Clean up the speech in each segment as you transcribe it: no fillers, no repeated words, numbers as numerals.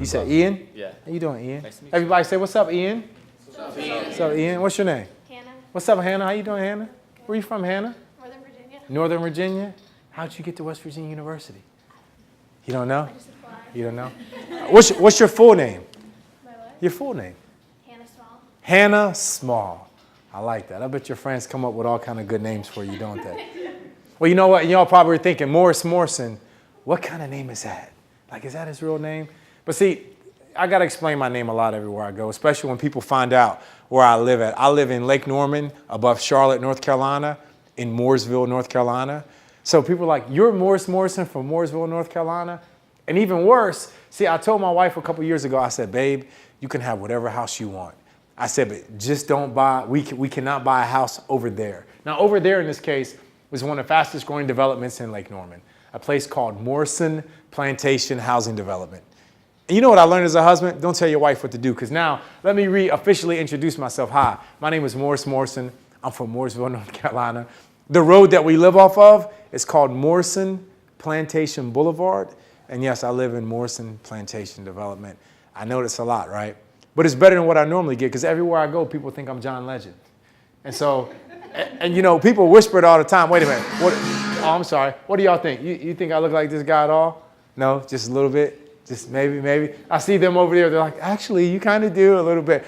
said Ian? Yeah. How you doing, Ian? Nice to meet you. Everybody say, what's up, Ian? What's up, Ian? What's up, Ian? What's your name? Hannah, What's up, Hannah? How you doing, Hannah? Where you from, Hannah? Northern Virginia. Northern Virginia? How'd you get to West Virginia University? You don't know? I just applied. You don't know? What's your full name? My what? Your full name? Hannah Small. Hannah Small. I like that. I bet your friends come up with all kind of good names for you, don't they? Well, you know what? Y'all probably were thinking, Morris Morrison, what kind of name is that? Like, is that his real name? But see, I got to explain my name a lot everywhere I go, especially when people find out where I live at. I live in Lake Norman, above Charlotte, North Carolina, in Mooresville, North Carolina. So people are like, you're Morris Morrison from Mooresville, North Carolina? And even worse, see, I told my wife a couple years ago, I said, babe, you can have whatever house you want. I said, but just don't buy, we cannot buy a house over there. Now, over there in this case was one of the fastest growing developments in Lake Norman, a place called Morrison Plantation Housing Development. And you know what I learned as a husband? Don't tell your wife what to do, because now let me officially introduce myself. Hi, my name is Morris Morrison. I'm from Mooresville, North Carolina. The road that we live off of is called Morrison Plantation Boulevard. And yes, I live in Morrison Plantation Development. I know that's a lot, right? But it's better than what I normally get, because everywhere I go, people think I'm John Legend. And so, and you know, people whisper it all the time. Wait a minute. Oh, I'm sorry. What do y'all think? You think I look like this guy at all? No, just a little bit? Just maybe. I see them over there. They're like, actually, you kind of do a little bit.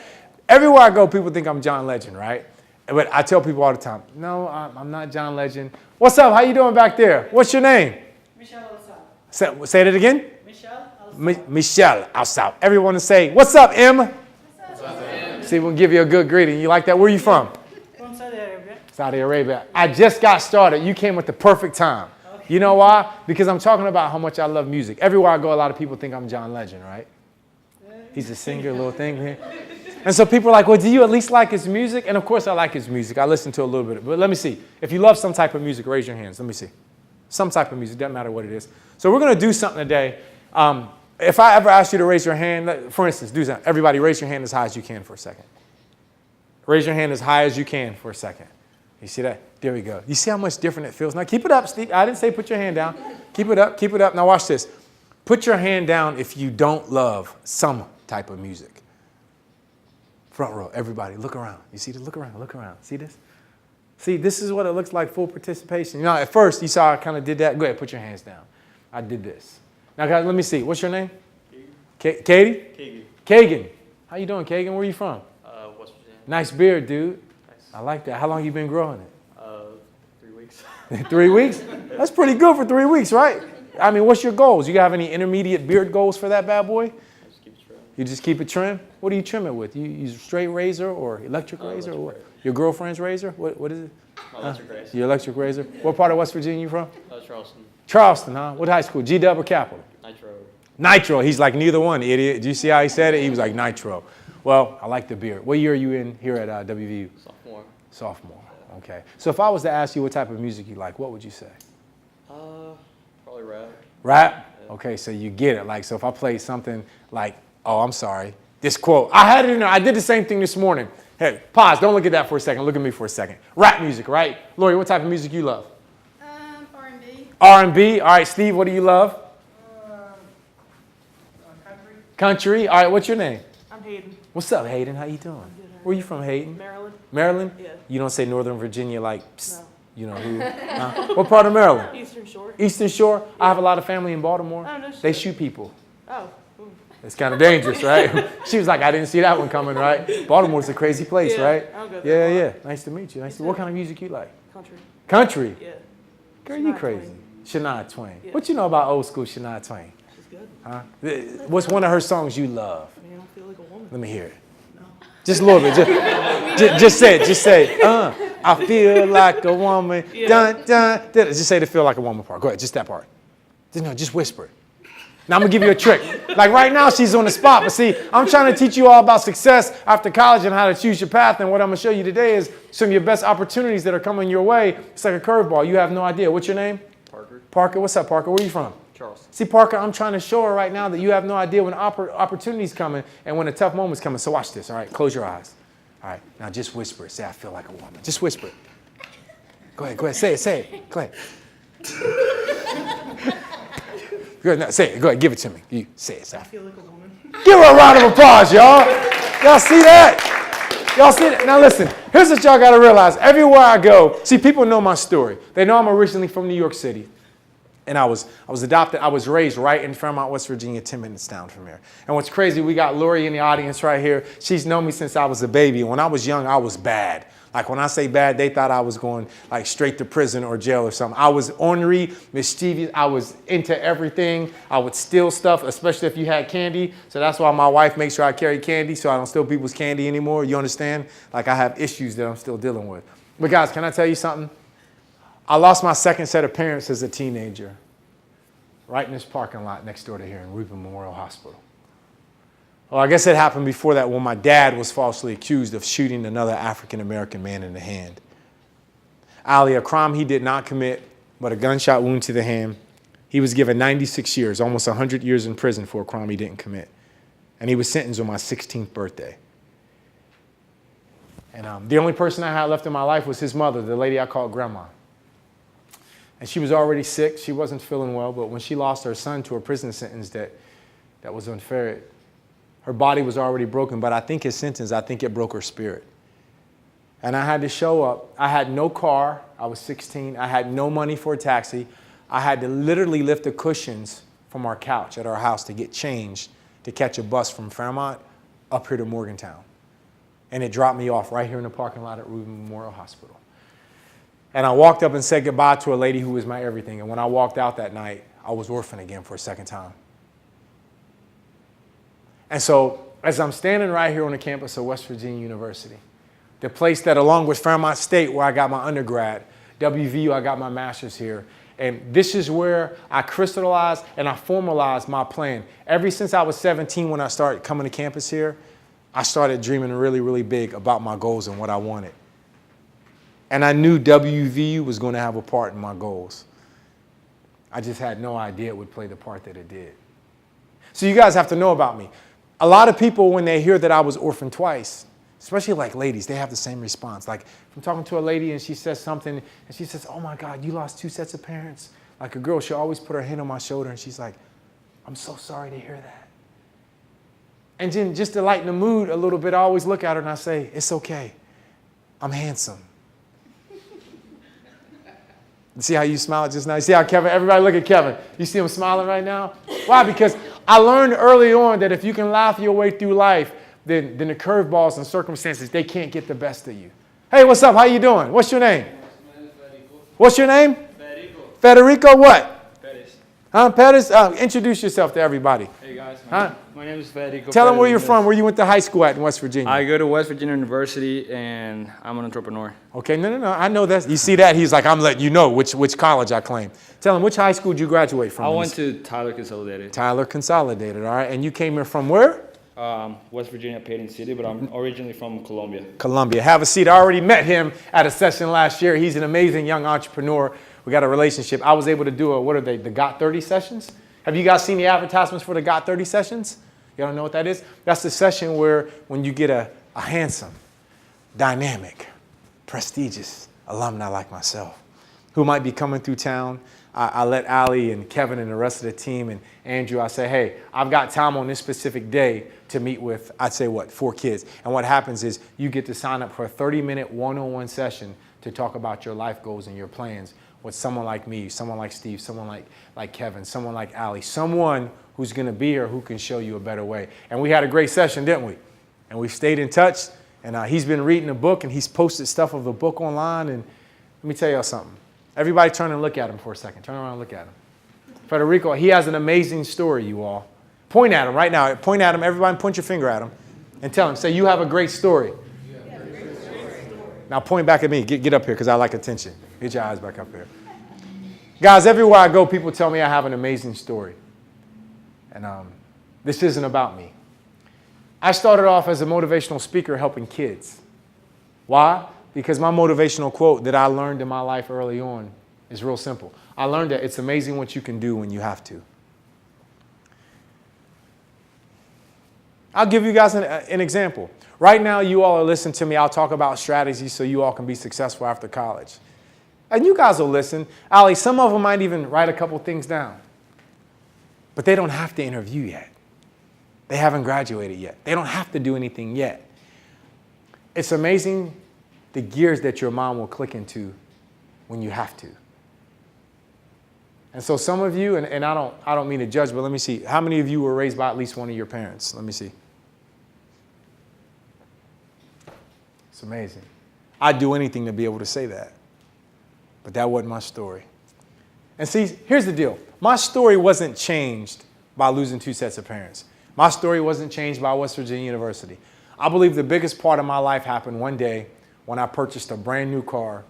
Everywhere I go, people think I'm John Legend, right? But I tell people all the time, no, I'm not John Legend. What's up? How you doing back there? What's your name? Michelle Alsop. Say that again. Michelle Alsop. Michelle Alsop. Everyone to say, what's up, M? What's up, M? See, we'll give you a good greeting. You like that? Where are you from? From Saudi Arabia. Saudi Arabia. I just got started. You came at the perfect time. Okay. You know why? Because I'm talking about how much I love music. Everywhere I go, a lot of people think I'm John Legend, right? He's a singer, little thing here. And so people are like, well, do you at least like his music? And of course I like his music. I listen to a little bit. But let me see. If you love some type of music, raise your hands. Let me see. Some type of music, doesn't matter what it is. So we're going to do something today. If I ever ask you to raise your hand, for instance, do something. Everybody raise your hand as high as you can for a second. Raise your hand as high as you can for a second. You see that? There we go. You see how much different it feels? Now keep it up, Steve. I didn't say put your hand down. Keep it up. Keep it up. Now watch this. Put your hand down if you don't love some type of music. Front row, everybody, look around. You see this? Look around, look around. See this? See, this is what it looks like, full participation. You know, at first, you saw I kind of did that. Go ahead, put your hands down. I did this. Now, guys, let me see. What's your name? Katie. Kagan. Kagan. How you doing, Kagan? Where are you from? West Virginia. Nice beard, dude. Nice. I like that. How long you been growing it? 3 weeks. 3 weeks? That's pretty good for 3 weeks, right? I mean, what's your goals? You have any intermediate beard goals for that bad boy? Just keep it trim. You just keep it trim? What do you trim it with? You use straight razor or electric razor? Or what? razor. Your girlfriend's razor? What is it? Electric razor. Your electric razor? What part of West Virginia you from? Charleston. Charleston, huh? What high school? GW or Capital? Nitro. Nitro. He's like neither one, idiot. Did you see how he said it? He was like Nitro. Well, I like the beard. What year are you in here at WVU? Sophomore. Sophomore. Okay. So if I was to ask you what type of music you like, what would you say? Probably rap. Rap? Yeah. Okay, so you get it. Like, so if I play something like, oh, I'm sorry, this quote. I had it in there. I did the same thing this morning. Hey, pause. Don't look at that for a second. Look at me for a second. Rap music, right? Lori, what type of music you love? R&B. R&B. All right, Steve, what do you love? Country. Country. All right, what's your name? I'm Hayden. What's up, Hayden? How you doing? Where you from, Hayden? Maryland. Maryland? Yeah. You don't say Northern Virginia like, psst, No. you know who? What part of Maryland? Eastern Shore. Eastern Shore? I have a lot of family in Baltimore. Oh, no They shit. shoot people. Oh. Ooh. It's kind of dangerous, right? She was like, I didn't see that one coming, right? Baltimore's a crazy place, Yeah, right? I'll go there Yeah, a lot. yeah. Nice to meet you. What kind of music you like? Country. Country? Yeah. Girl, you Shania crazy. Twain. Shania Twain. Yeah. What you know about old school Shania Twain? She's good. Huh? What's one of her songs you love? I mean, I don't feel like a woman. Let me hear it. No. Just a little bit. Just say it. Just say it. I feel like a woman. Yeah. Dun, dun, dun. Just say the feel like a woman part. Go ahead. Just that part. Just whisper it. Now I'm going to give you a trick. Like right now, she's on the spot. But see, I'm trying to teach you all about success after college and how to choose your path. And what I'm going to show you today is some of your best opportunities that are coming your way. It's like a curveball. You have no idea. What's your name? Parker. Parker. What's up, Parker? Where are you from? Charleston. See, Parker, I'm trying to show her right now that you have no idea when opportunity's coming and when a tough moment's coming. So watch this, all right? Close your eyes. All right, now just whisper it. Say, I feel like a woman. Just whisper it. Go ahead. Say it. Go ahead. Good. No, say it. Go ahead. Give it to me. You say it, I Saf. feel like a woman. Give her a round of applause, y'all. Y'all see that? Y'all see that? Now listen, here's what y'all got to realize. Everywhere I go, see, people know my story. They know I'm originally from New York City. And I was adopted. I was raised right in Fairmont, West Virginia, 10 minutes down from here. And what's crazy, we got Lori in the audience right here. She's known me since I was a baby. When I was young, I was bad. Like when I say bad, they thought I was going like straight to prison or jail or something. I was ornery, mischievous. I was into everything. I would steal stuff, especially if you had candy. So that's why my wife makes sure I carry candy so I don't steal people's candy anymore. You understand? Like I have issues that I'm still dealing with. But guys, can I tell you something? I lost my second set of parents as a teenager, right in this parking lot next door to here in Rupert Memorial Hospital. Well, I guess it happened before that when my dad was falsely accused of shooting another African-American man in the hand. Ali, a crime he did not commit, but a gunshot wound to the hand. He was given 96 years, almost 100 years in prison for a crime he didn't commit. And he was sentenced on my 16th birthday. And the only person I had left in my life was his mother, the lady I called Grandma. And she was already sick. She wasn't feeling well. But when she lost her son to a prison sentence that was unfair, her body was already broken. But I think his sentence, I think it broke her spirit. And I had to show up. I had no car. I was 16. I had no money for a taxi. I had to literally lift the cushions from our couch at our house to get changed to catch a bus from Fairmont up here to Morgantown. And it dropped me off right here in the parking lot at Reuben Memorial Hospital. And I walked up and said goodbye to a lady who was my everything. And when I walked out that night, I was orphan again for a second time. And so as I'm standing right here on the campus of West Virginia University, the place that along with Fairmont State where I got my undergrad, WVU, I got my master's here. And this is where I crystallized and I formalized my plan. Ever since I was 17 when I started coming to campus here, I started dreaming really, really big about my goals and what I wanted. And I knew WVU was going to have a part in my goals. I just had no idea it would play the part that it did. So you guys have to know about me. A lot of people, when they hear that I was orphaned twice, especially like ladies, they have the same response. Like I'm talking to a lady and she says something and she says, oh my God, you lost 2 sets of parents. Like a girl, she'll always put her hand on my shoulder and she's like, I'm so sorry to hear that. And then just to lighten the mood a little bit, I always look at her and I say, it's okay. I'm handsome. See how you smiled just now? You see how Kevin, everybody look at Kevin. You see him smiling right now? Why? Because I learned early on that if you can laugh your way through life, then the curveballs and circumstances, they can't get the best of you. Hey, what's up? How you doing? What's your name? What's your name? Federico what? Perez? Introduce yourself to everybody. Hey guys, Huh? my name is Federico. Tell them where you're from, where you went to high school at in West Virginia. I go to West Virginia University and I'm an entrepreneur. Okay, no. I know that. You see that? He's like, I'm letting you know which college I claim. Tell him, which high school did you graduate from? I went to Tyler Consolidated. Tyler Consolidated, all right. And you came here from where? West Virginia, Payton City, but I'm originally from Colombia. Columbia. Have a seat. I already met him at a session last year. He's an amazing young entrepreneur. We got a relationship. I was able to do what are they, the Got 30 sessions? Have you guys seen the advertisements for the Got 30 sessions? You don't know what that is? That's the session where when you get a handsome, dynamic, prestigious alumni like myself who might be coming through town. I let Ali and Kevin and the rest of the team and Andrew, I say, hey, I've got time on this specific day to meet with, I'd say, 4 kids. And what happens is you get to sign up for a 30-minute one-on-one session to talk about your life goals and your plans with someone like me, someone like Steve, someone like Kevin, someone like Ali, someone who's going to be here who can show you a better way. And we had a great session, didn't we? And we've stayed in touch. And he's been reading a book, and he's posted stuff of the book online. And let me tell y'all something. Everybody turn and look at him for a second. Turn around and look at him. Federico, he has an amazing story, you all. Point at him right now. Point at him. Everybody point your finger at him and tell him. Say, you have a great story. Now point back at me. Get up here because I like attention. Get your eyes back up here. Guys, everywhere I go, people tell me I have an amazing story. And this isn't about me. I started off as a motivational speaker helping kids. Why? Because my motivational quote that I learned in my life early on is real simple. I learned that it's amazing what you can do when you have to. I'll give you guys an example. Right now, you all are listening to me. I'll talk about strategies so you all can be successful after college. And you guys will listen. Ali, some of them might even write a couple things down. But they don't have to interview yet. They haven't graduated yet. They don't have to do anything yet. It's amazing the gears that your mind will click into when you have to. And so some of you, and I don't mean to judge, but let me see. How many of you were raised by at least one of your parents? Let me see. It's amazing. I'd do anything to be able to say that. But that wasn't my story. And see, here's the deal. My story wasn't changed by losing 2 sets of parents. My story wasn't changed by West Virginia University. I believe the biggest part of my life happened one day when I purchased a brand new car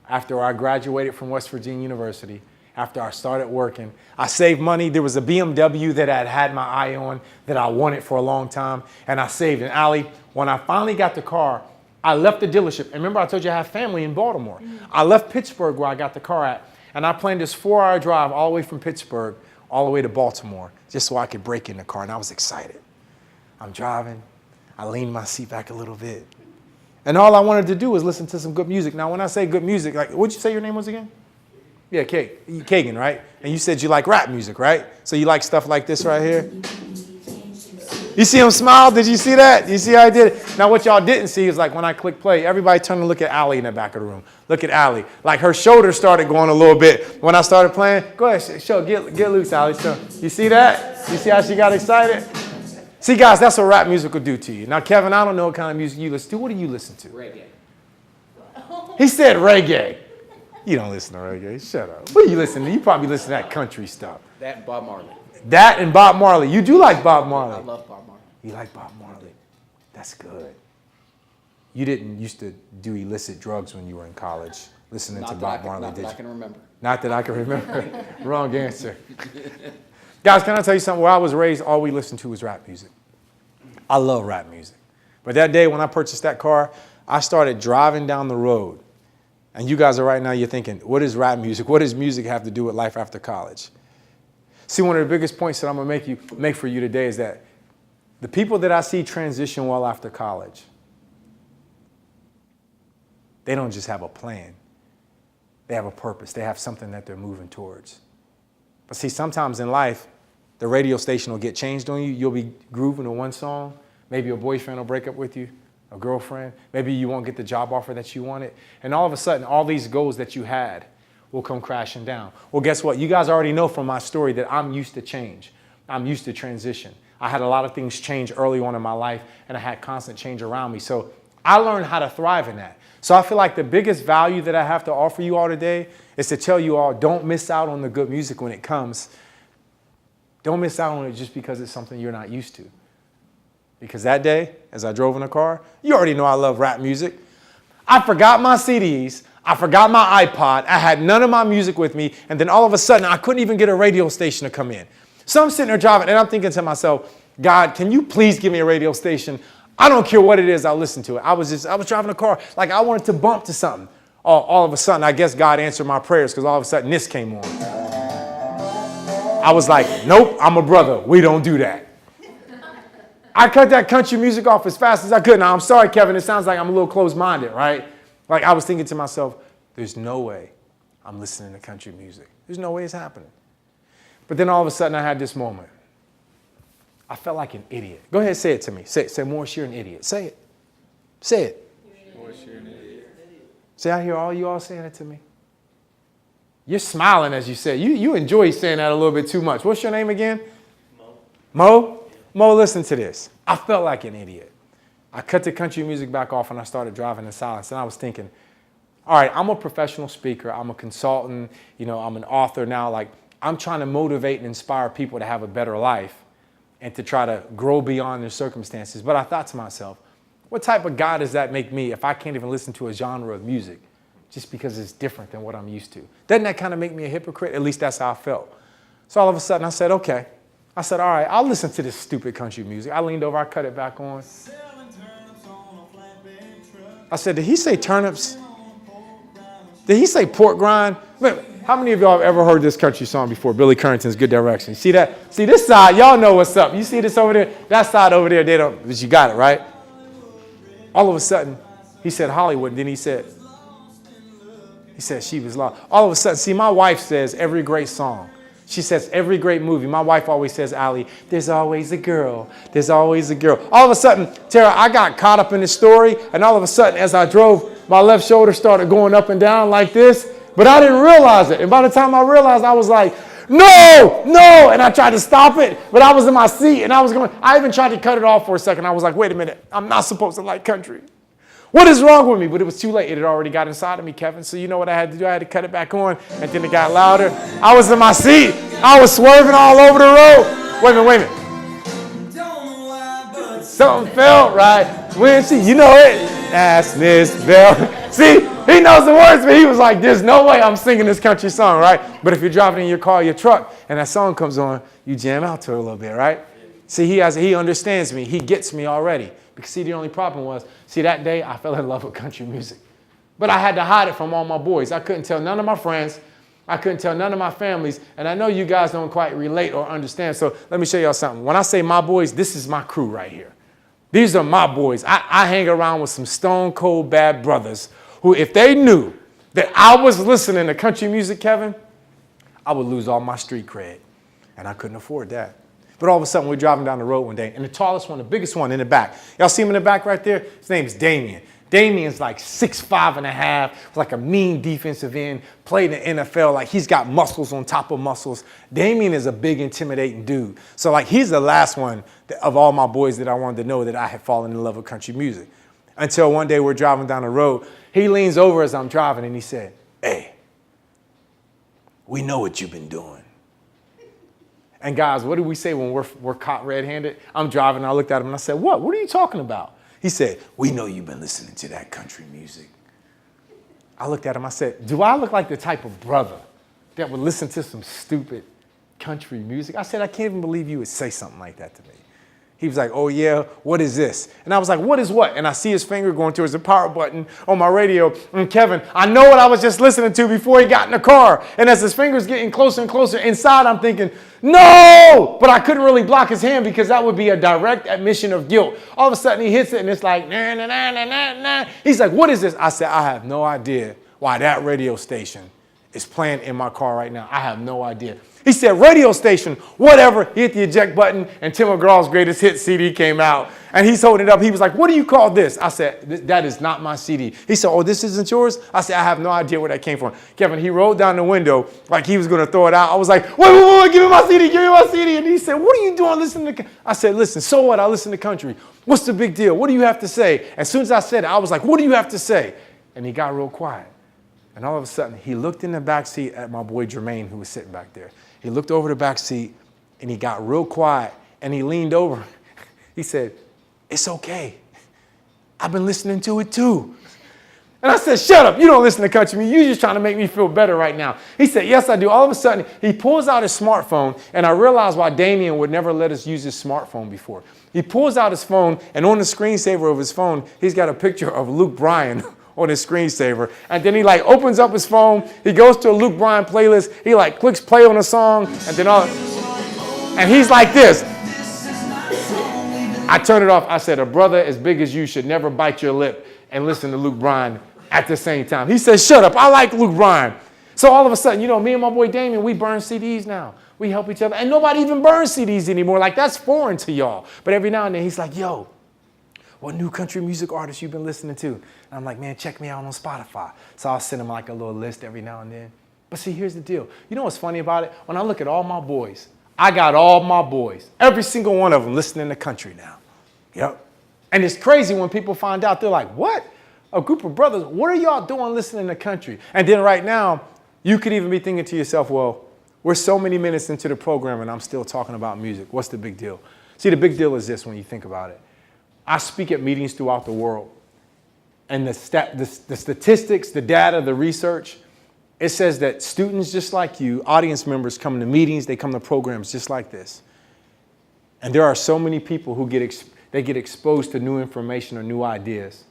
after I graduated from West Virginia University, after I started working. I saved money. There was a BMW that I'd had my eye on that I wanted for a long time, and I saved. And Allie, when I finally got the car, I left the dealership. And remember, I told you I have family in Baltimore. I left Pittsburgh where I got the car at, and I planned this 4-hour drive all the way from Pittsburgh all the way to Baltimore just so I could break in the car, and I was excited. I'm driving. I leaned my seat back a little bit. And all I wanted to do was listen to some good music. Now, when I say good music, like, what'd you say your name was again? Yeah, Kagan, right? And you said you like rap music, right? So you like stuff like this right here? You see him smile? Did you see that? You see how I did it? Now, what y'all didn't see is like when I click play, everybody turned to look at Allie in the back of the room. Look at Allie. Like her shoulders started going a little bit when I started playing. Go ahead, get loose, Allie. So, you see that? You see how she got excited? See, guys, that's what rap music will do to you. Now, Kevin, I don't know what kind of music you listen to. What do you listen to? Reggae. He said reggae. You don't listen to reggae. Shut up. What do you listen to? You probably listen to that country stuff. That and Bob Marley. That and Bob Marley. You do like Bob Marley. I love Bob Marley. You like Bob Marley. That's good. You didn't used to do illicit drugs when you were in college, listening to Bob Marley, did you? Not that I can remember. Not that I can remember. Wrong answer. Guys, can I tell you something? Where I was raised, all we listened to was rap music. I love rap music. But that day when I purchased that car, I started driving down the road. And you guys are right now, you're thinking, what is rap music? What does music have to do with life after college? See, one of the biggest points that I'm going to make for you today is that the people that I see transition well after college, they don't just have a plan. They have a purpose. They have something that they're moving towards. But see, sometimes in life, the radio station will get changed on you. You'll be grooving to one song. Maybe your boyfriend will break up with you, a girlfriend. Maybe you won't get the job offer that you wanted. And all of a sudden, all these goals that you had will come crashing down. Well, guess what? You guys already know from my story that I'm used to change. I'm used to transition. I had a lot of things change early on in my life, and I had constant change around me. So I learned how to thrive in that. So I feel like the biggest value that I have to offer you all today is to tell you all, don't miss out on the good music when it comes. Don't miss out on it just because it's something you're not used to. Because that day, as I drove in the car, you already know I love rap music. I forgot my CDs. I forgot my iPod. I had none of my music with me. And then all of a sudden, I couldn't even get a radio station to come in. So I'm sitting there driving, and I'm thinking to myself, God, can you please give me a radio station? I don't care what it is, I'll listen to it. I was driving a car, like I wanted to bump to something. All of a sudden, I guess God answered my prayers because all of a sudden this came on. I was like, nope, I'm a brother. We don't do that. I cut that country music off as fast as I could. Now, I'm sorry, Kevin, it sounds like I'm a little closed-minded, right? Like I was thinking to myself, there's no way I'm listening to country music. There's no way it's happening. But then all of a sudden I had this moment. I felt like an idiot. Go ahead, say it to me. Say, Morris, you're an idiot. Say it. Say it. Morris, you're an idiot. See, I hear all you all saying it to me. You're smiling as you say it. You enjoy saying that a little bit too much. What's your name again? Mo. Mo? Mo, listen to this. I felt like an idiot. I cut the country music back off and I started driving in silence. And I was thinking, all right, I'm a professional speaker. I'm a consultant. I'm an author now. Like, I'm trying to motivate and inspire people to have a better life and to try to grow beyond their circumstances. But I thought to myself, what type of God does that make me if I can't even listen to a genre of music just because it's different than what I'm used to? Doesn't that kind of make me a hypocrite? At least that's how I felt. So all of a sudden I said, okay. I said, all right, I'll listen to this stupid country music. I leaned over, I cut it back on. I said, did he say turnips? Did he say pork rind? How many of y'all have ever heard this country song before? Billy Currington's Good Direction. See that? See this side, y'all know what's up. You see this over there? That side over there, they don't, but you got it, right? All of a sudden, he said Hollywood, and then he said she was lost. All of a sudden, see, my wife says every great song She says every great movie. My wife always says, Allie, there's always a girl. There's always a girl. All of a sudden, Tara, I got caught up in the story. And all of a sudden, as I drove, my left shoulder started going up and down like this. But I didn't realize it. And by the time I realized, I was like, no, no. And I tried to stop it. But I was in my seat and I even tried to cut it off for a second. I was like, wait a minute. I'm not supposed to like country. What is wrong with me? But it was too late. It had already got inside of me, Kevin. So you know what I had to do? I had to cut it back on. And then it got louder. I was in my seat. I was swerving all over the road. Wait a minute. Something felt right when you know it. Ask Miss Bell. See, he knows the words, but he was like, there's no way I'm singing this country song, right? But if you're driving in your car, your truck, and that song comes on, you jam out to it a little bit, right? See, he understands me. He gets me already. Because see, the only problem was, that day I fell in love with country music. But I had to hide it from all my boys. I couldn't tell none of my friends. I couldn't tell none of my families. And I know you guys don't quite relate or understand. So let me show y'all something. When I say my boys, this is my crew right here. These are my boys. I hang around with some stone cold bad brothers who, if they knew that I was listening to country music, Kevin, I would lose all my street cred. And I couldn't afford that. But all of a sudden, we're driving down the road one day, and the tallest one, the biggest one in the back. Y'all see him in the back right there? His name's Damien. Damien's like 6'5.5", like a mean defensive end, played in the NFL, like he's got muscles on top of muscles. Damien is a big, intimidating dude. So like he's the last one of all my boys that I wanted to know that I had fallen in love with country music. Until one day we're driving down the road. He leans over as I'm driving, and he said, hey, we know what you've been doing. And guys, what do we say when we're caught red-handed? I'm driving, and I looked at him, and I said, what? What are you talking about? He said, we know you've been listening to that country music. I looked at him, I said, do I look like the type of brother that would listen to some stupid country music? I said, I can't even believe you would say something like that to me. He was like, oh yeah, what is this? And I was like, what is what? And I see his finger going towards the power button on my radio. And Kevin, I know what I was just listening to before he got in the car. And as his finger's getting closer and closer inside, I'm thinking, no! But I couldn't really block his hand because that would be a direct admission of guilt. All of a sudden he hits it and it's like, nah, nah, nah, nah, nah, nah. He's like, what is this? I said, I have no idea why that radio station is playing in my car right now. I have no idea. He said, radio station, whatever. He hit the eject button, and Tim McGraw's greatest hit CD came out. And he's holding it up. He was like, what do you call this? I said, that is not my CD. He said, oh, this isn't yours? I said, I have no idea where that came from. Kevin, he rolled down the window like he was going to throw it out. I was like, wait, give me my CD, give me my CD. And he said, what are you doing listening to? I said, listen, so what? I listen to country. What's the big deal? What do you have to say? As soon as I said it, I was like, what do you have to say? And he got real quiet. And all of a sudden, he looked in the back seat at my boy Jermaine, who was sitting back there. He looked over the back seat, and he got real quiet, and he leaned over. He said, it's okay. I've been listening to it too. And I said, shut up. You don't listen to country music. You're just trying to make me feel better right now. He said, yes, I do. All of a sudden, he pulls out his smartphone, and I realized why Damien would never let us use his smartphone before. He pulls out his phone, and on the screensaver of his phone, he's got a picture of Luke Bryan on his screensaver. And then he like opens up his phone. He goes to a Luke Bryan playlist. He like clicks play on a song, and then and he's like this. I turned it off. I said, a brother as big as you should never bite your lip and listen to Luke Bryan at the same time. He said, shut up. I like Luke Bryan. So all of a sudden, me and my boy Damien, we burn CDs now. We help each other. And nobody even burns CDs anymore. Like, that's foreign to y'all. But every now and then he's like, yo, what new country music artists you been listening to? And I'm like, man, check me out on Spotify. So I'll send him like a little list every now and then. But see, here's the deal. You know what's funny about it? When I look at all my boys, I got all my boys, every single one of them listening to country now. Yep. And it's crazy when people find out, they're like, what? A group of brothers, what are y'all doing listening to country? And then right now, you could even be thinking to yourself, well, we're so many minutes into the program and I'm still talking about music. What's the big deal? See, the big deal is this when you think about it. I speak at meetings throughout the world. And the statistics, the data, the research, it says that students just like you, audience members come to meetings, they come to programs just like this. And there are so many people who get exposed to new information or new ideas.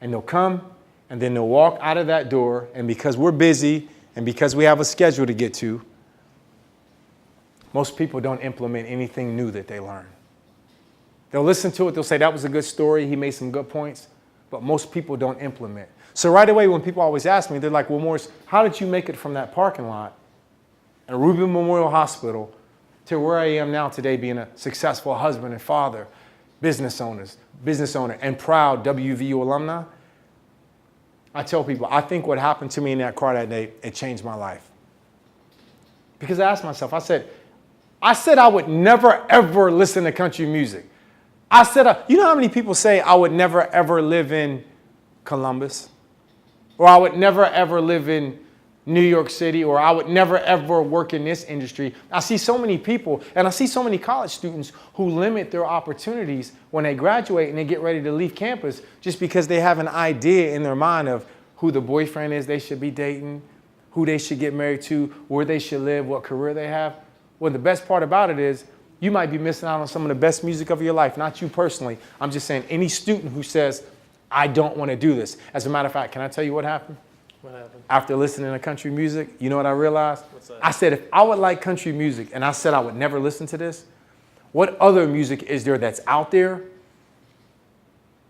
And they'll come and then they'll walk out of that door, and because we're busy and because we have a schedule to get to, most people don't implement anything new that they learn. They'll listen to it, they'll say that was a good story, he made some good points, but most people don't implement. So right away when people always ask me, they're like, well, Morris, how did you make it from that parking lot and Reuben Memorial Hospital to where I am now today, being a successful husband and father, business owner, and proud WVU alumni, I tell people, I think what happened to me in that car that day, it changed my life. Because I asked myself, I said I would never, ever listen to country music. I said, you know how many people say I would never, ever live in Columbus? Or I would never, ever live in New York City, or I would never, ever work in this industry. I see so many people, and I see so many college students who limit their opportunities when they graduate and they get ready to leave campus just because they have an idea in their mind of who the boyfriend is they should be dating, who they should get married to, where they should live, what career they have. Well, the best part about it is you might be missing out on some of the best music of your life. Not you personally. I'm just saying any student who says, I don't want to do this. As a matter of fact, can I tell you what happened? What happened? After listening to country music, you know what I realized? What's that? I said, if I would like country music and I said I would never listen to this, what other music is there that's out there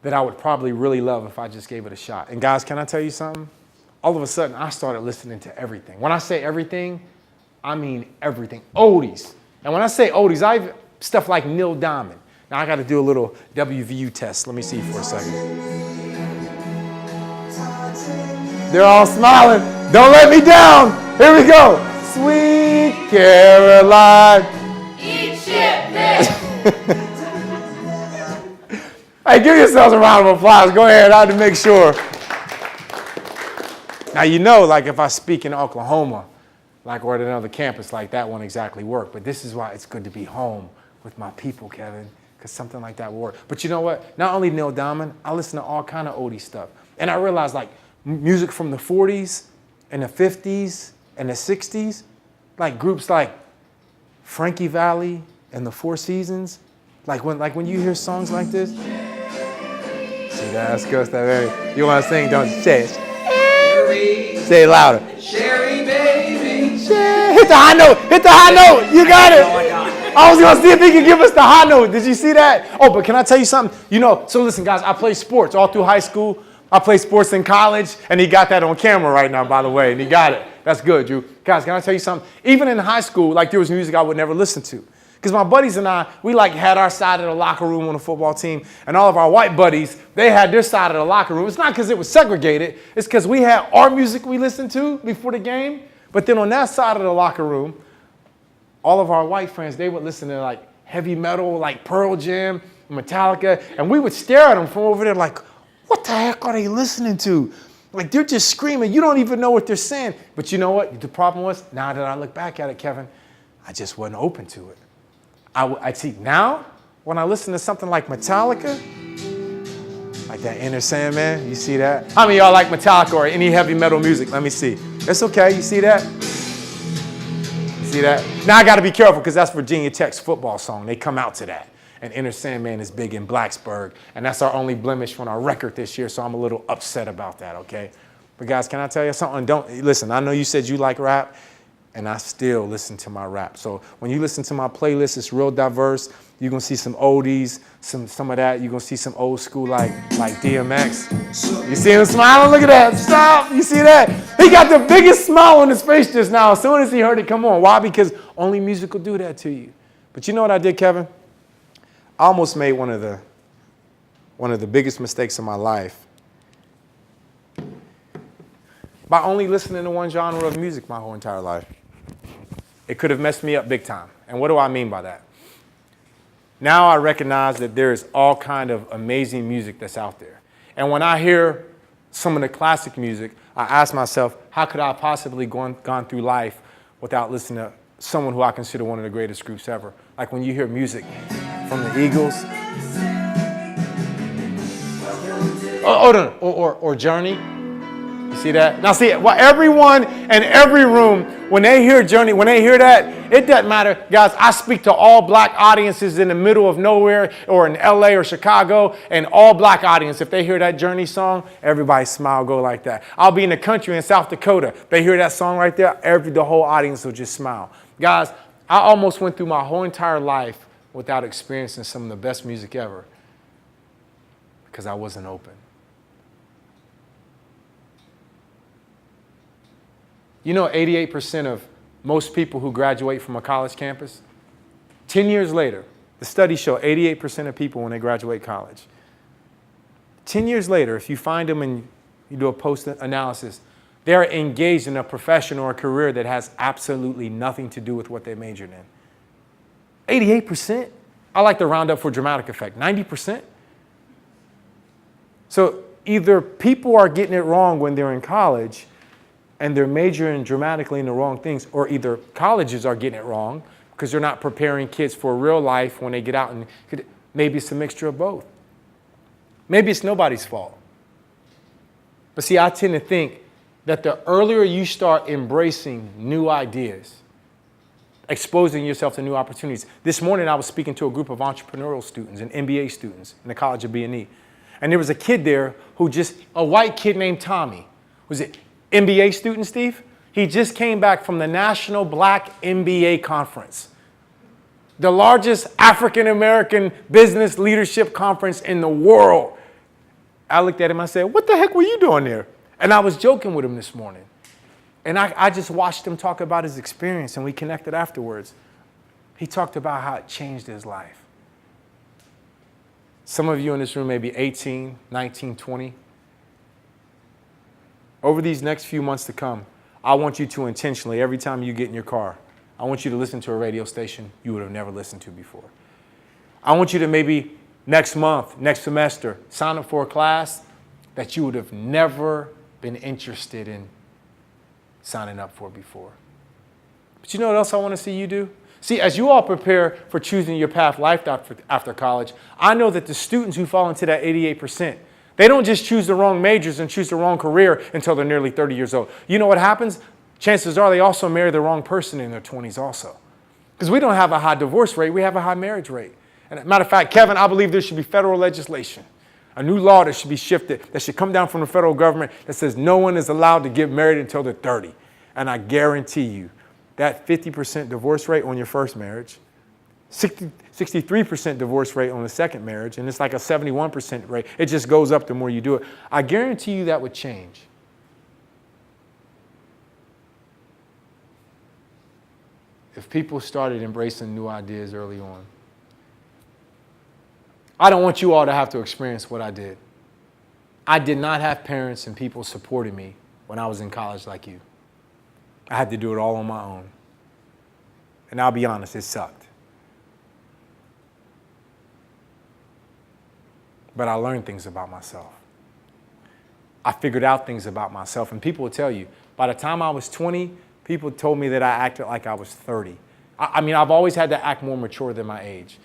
that I would probably really love if I just gave it a shot? And guys, can I tell you something? All of a sudden, I started listening to everything. When I say everything, I mean everything. Oldies. And when I say oldies, I stuff like Neil Diamond. Now I got to do a little WVU test. Let me see for a second. They're all smiling. Don't let me down. Here we go. Sweet Caroline. Eat shit, bitch. Hey, give yourselves a round of applause. Go ahead. I had to make sure. Now, you know, like if I speak in Oklahoma, like or at another campus, like that won't exactly work. But this is why it's good to be home with my people, Kevin, because something like that will work. But you know what? Not only Neil Diamond, I listen to all kind of oldie stuff. And I realized like music from the 40s and the 50s and the 60s, like groups like Frankie Valli and the Four Seasons, like when you hear songs like this, see that? That's good stuff, baby. You want to sing, don't you? Say it. Sherry, Say it louder. Sherry, baby. Hit the high note. Hit the high note. You got it. Oh my God. I was going to see if he could give us the high note. Did you see that? Oh, but can I tell you something? You know, so listen, guys, I played sports all through high school. I played sports in college, and he got that on camera right now, by the way, and he got it. That's good, Drew. Guys, can I tell you something? Even in high school, like there was music I would never listen to. Because my buddies and I, we like had our side of the locker room on the football team, and all of our white buddies, they had their side of the locker room. It's not because it was segregated. It's because we had our music we listened to before the game, but then on that side of the locker room, all of our white friends, they would listen to like heavy metal, like Pearl Jam, Metallica, and we would stare at them from over there like, what the heck are they listening to? Like, they're just screaming. You don't even know what they're saying. But you know what? The problem was, now that I look back at it, Kevin, I just wasn't open to it. I see, now, when I listen to something like Metallica, like that Inner Sandman, you see that? How many of y'all like Metallica or any heavy metal music? Let me see. It's okay. You see that? You see that? Now, I got to be careful because that's Virginia Tech's football song. They come out to that. And Inner Sandman is big in Blacksburg. And that's our only blemish from our record this year, so I'm a little upset about that, okay? But guys, can I tell you something? Listen, I know you said you like rap, and I still listen to my rap. So when you listen to my playlist, it's real diverse. You're going to see some oldies, some of that. You're going to see some old school like DMX. You see him smiling? Look at that. Stop. You see that? He got the biggest smile on his face just now as soon as he heard it come on. Why? Because only music will do that to you. But you know what I did, Kevin? I almost made one of the biggest mistakes of my life by only listening to one genre of music my whole entire life. It could have messed me up big time. And what do I mean by that? Now I recognize that there is all kind of amazing music that's out there. And when I hear some of the classic music, I ask myself, how could I possibly gone through life without listening to someone who I consider one of the greatest groups ever? Like when you hear music from the Eagles, or Journey. You see that? Now see, well, everyone in every room, when they hear Journey, when they hear that, it doesn't matter. Guys, I speak to all black audiences in the middle of nowhere or in LA or Chicago, and all black audience, if they hear that Journey song, everybody smile, go like that. I'll be in the country in South Dakota. They hear that song right there, the whole audience will just smile. Guys, I almost went through my whole entire life without experiencing some of the best music ever because I wasn't open. You know, 88% of most people who graduate from a college campus, 10 years later, the studies show 88% of people when they graduate college. 10 years later, if you find them and you do a post-analysis, they're engaged in a profession or a career that has absolutely nothing to do with what they majored in. 88%? I like to round up for dramatic effect. 90%? So either people are getting it wrong when they're in college and they're majoring dramatically in the wrong things, or either colleges are getting it wrong because they're not preparing kids for real life when they get out, and maybe it's a mixture of both. Maybe it's nobody's fault. But see, I tend to think that the earlier you start embracing new ideas, exposing yourself to new opportunities. This morning I was speaking to a group of entrepreneurial students and MBA students in the College of B&E. And there was a kid there a white kid named Tommy. Was it MBA student, Steve? He just came back from the National Black MBA Conference, the largest African-American business leadership conference in the world. I looked at him, I said, what the heck were you doing there? And I was joking with him this morning. And I just watched him talk about his experience, and we connected afterwards. He talked about how it changed his life. Some of you in this room may be 18, 19, 20. Over these next few months to come, I want you to intentionally, every time you get in your car, I want you to listen to a radio station you would have never listened to before. I want you to maybe next month, next semester, sign up for a class that you would have never been interested in signing up for before. But you know what else I want to see you do? See, as you all prepare for choosing your path life after college, I know that the students who fall into that 88%, they don't just choose the wrong majors and choose the wrong career until they're nearly 30 years old. You know what happens? Chances are they also marry the wrong person in their 20s also. Because we don't have a high divorce rate, we have a high marriage rate. And matter of fact, Kevin, I believe there should be federal legislation, a new law that should be shifted, that should come down from the federal government that says no one is allowed to get married until they're 30. And I guarantee you, that 50% divorce rate on your first marriage, 63% divorce rate on the second marriage, and it's like a 71% rate. It just goes up the more you do it. I guarantee you that would change. If people started embracing new ideas early on. I don't want you all to have to experience what I did. I did not have parents and people supporting me when I was in college like you. I had to do it all on my own. And I'll be honest, it sucked. But I learned things about myself. I figured out things about myself. And people will tell you, by the time I was 20, people told me that I acted like I was 30. I mean, I've always had to act more mature than my age.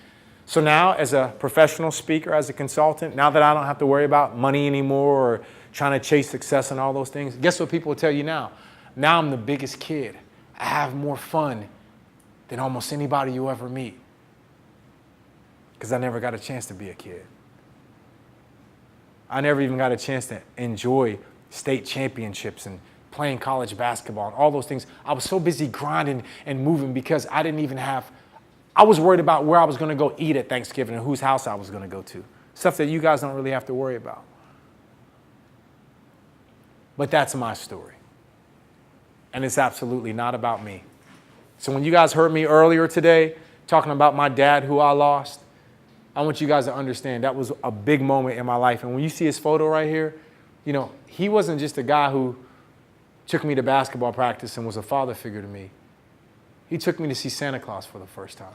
So now, as a professional speaker, as a consultant, now that I don't have to worry about money anymore or trying to chase success and all those things, guess what people will tell you now? Now I'm the biggest kid. I have more fun than almost anybody you ever meet. Because I never got a chance to be a kid. I never even got a chance to enjoy state championships and playing college basketball and all those things. I was so busy grinding and moving because I didn't even have, I was worried about where I was going to go eat at Thanksgiving and whose house I was going to go to. Stuff that you guys don't really have to worry about. But that's my story. And it's absolutely not about me. So when you guys heard me earlier today talking about my dad who I lost, I want you guys to understand that was a big moment in my life. And when you see his photo right here, you know, he wasn't just a guy who took me to basketball practice and was a father figure to me. He took me to see Santa Claus for the first time.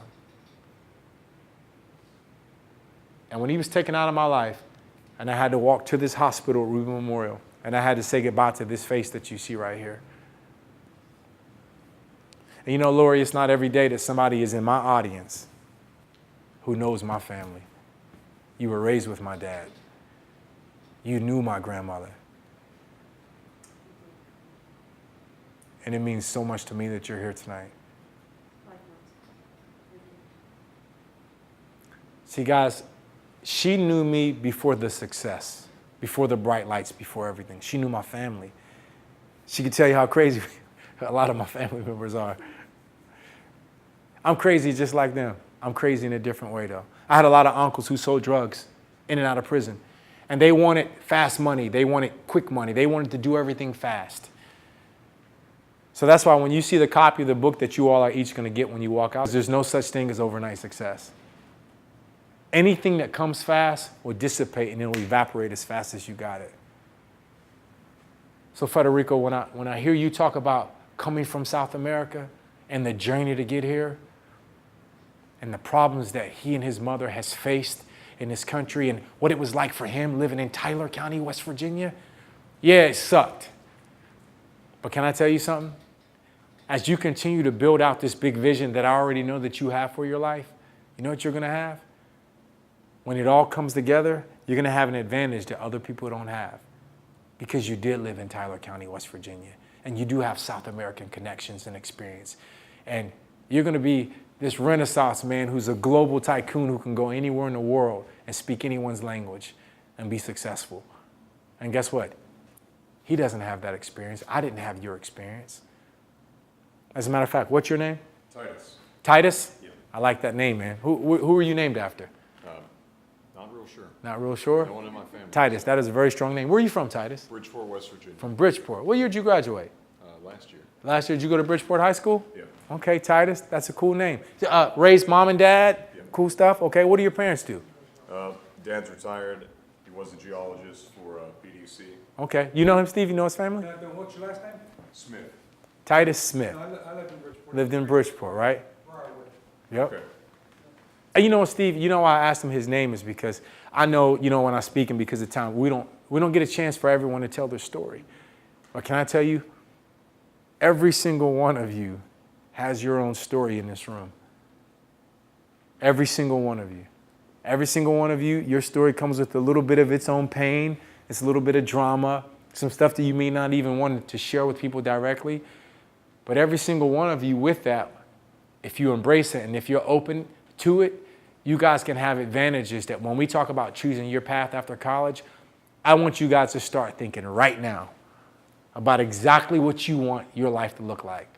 And when he was taken out of my life, and I had to walk to this hospital at Ruby Memorial, and I had to say goodbye to this face that you see right here. And you know, Lori, it's not every day that somebody is in my audience who knows my family. You were raised with my dad. You knew my grandmother. And it means so much to me that you're here tonight. See, guys, she knew me before the success, before the bright lights, before everything. She knew my family. She could tell you how crazy a lot of my family members are. I'm crazy just like them. I'm crazy in a different way, though. I had a lot of uncles who sold drugs in and out of prison. And they wanted fast money. They wanted quick money. They wanted to do everything fast. So that's why when you see the copy of the book that you all are each going to get when you walk out, there's no such thing as overnight success. Anything that comes fast will dissipate and it will evaporate as fast as you got it. So Federico, when I hear you talk about coming from South America and the journey to get here and the problems that he and his mother has faced in this country and what it was like for him living in Tyler County, West Virginia, yeah, it sucked. But can I tell you something? As you continue to build out this big vision that I already know that you have for your life, you know what you're going to have? When it all comes together, you're going to have an advantage that other people don't have because you did live in Tyler County, West Virginia, and you do have South American connections and experience. And you're going to be this Renaissance man who's a global tycoon who can go anywhere in the world and speak anyone's language and be successful. And guess what? He doesn't have that experience. I didn't have your experience. As a matter of fact, what's your name? Titus. Titus? Yeah. I like that name, man. Who are you named after? Not real sure. Not real sure? No one in my family. Titus, that is a very strong name. Where are you from, Titus? Bridgeport, West Virginia. From Bridgeport. What year did you graduate? Last year. Last year, did you go to Bridgeport High School? Yeah. Okay, Titus, that's a cool name. Raised mom and dad? Yeah. Cool stuff. Okay, what do your parents do? Dad's retired. He was a geologist for BDC. Okay, you know him, Steve? You know his family? What's your last name? Smith. Titus Smith. I live in Bridgeport. Lived in Bridgeport, right? Where I live. Yep. Okay. And you know what, Steve? You know why I asked him his name is because I know, when I speak and because of time, we don't get a chance for everyone to tell their story. But can I tell you, every single one of you has your own story in this room. Every single one of you. Every single one of you, your story comes with a little bit of its own pain. It's a little bit of drama, some stuff that you may not even want to share with people directly. But every single one of you with that, if you embrace it and if you're open to it, you guys can have advantages that when we talk about choosing your path after college, I want you guys to start thinking right now about exactly what you want your life to look like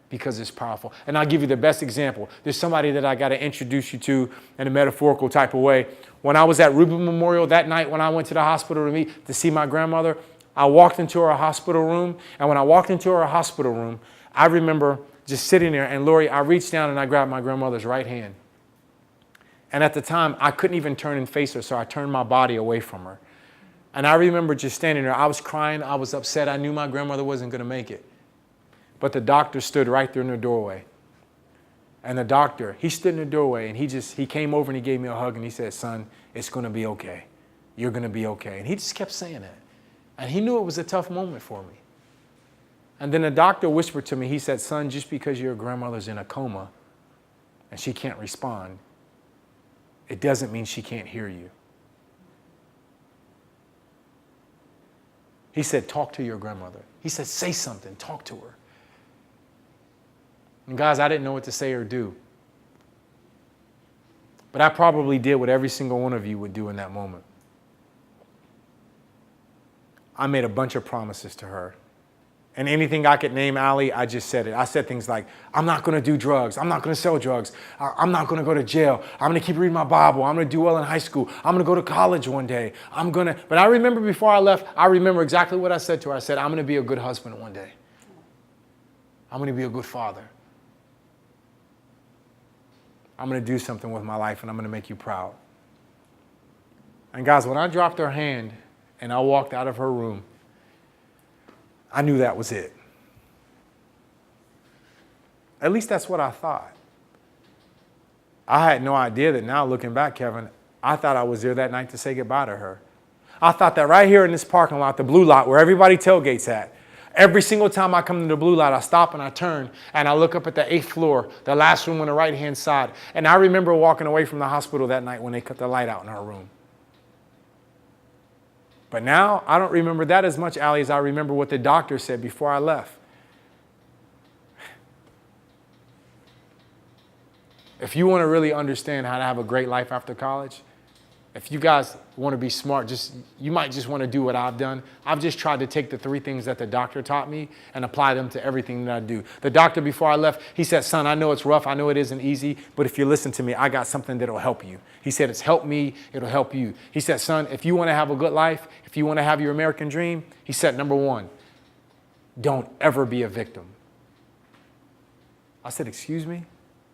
because it's powerful. And I'll give you the best example. There's somebody that I got to introduce you to in a metaphorical type of way. When I was at Rubin Memorial that night when I went to the hospital to see my grandmother, I walked into her hospital room. And when I walked into her hospital room, I remember just sitting there. And Lori, I reached down and I grabbed my grandmother's right hand. And at the time, I couldn't even turn and face her, so I turned my body away from her. And I remember just standing there. I was crying. I was upset. I knew my grandmother wasn't going to make it. But the doctor stood right there in the doorway. And the doctor, he stood in the doorway, and he came over and he gave me a hug, and he said, son, it's going to be okay. You're going to be okay. And he just kept saying that. And he knew it was a tough moment for me. And then the doctor whispered to me, he said, son, just because your grandmother's in a coma and she can't respond, it doesn't mean she can't hear you. He said, talk to your grandmother. He said, say something, talk to her. And guys, I didn't know what to say or do. But I probably did what every single one of you would do in that moment. I made a bunch of promises to her. And anything I could name, Allie, I just said it. I said things like, I'm not going to do drugs. I'm not going to sell drugs. I'm not going to go to jail. I'm going to keep reading my Bible. I'm going to do well in high school. I'm going to go to college one day. But I remember before I left, I remember exactly what I said to her. I said, I'm going to be a good husband one day. I'm going to be a good father. I'm going to do something with my life, and I'm going to make you proud. And guys, when I dropped her hand and I walked out of her room, I knew that was it. At least that's what I thought. I had no idea that now looking back, Kevin, I thought I was there that night to say goodbye to her. I thought that right here in this parking lot, the blue lot where everybody tailgates at, every single time I come to the blue light, I stop and I turn and I look up at the 8th floor, the last room on the right-hand side. And I remember walking away from the hospital that night when they cut the light out in our room. But now I don't remember that as much, Allie, as I remember what the doctor said before I left. If you want to really understand how to have a great life after college, if you guys want to be smart, you might just want to do what I've done. I've just tried to take the 3 things that the doctor taught me and apply them to everything that I do. The doctor, before I left, he said, son, I know it's rough. I know it isn't easy, but if you listen to me, I got something that'll help you. He said, it's helped me. It'll help you. He said, son, if you want to have a good life, if you want to have your American dream, he said, number 1, don't ever be a victim. I said, excuse me?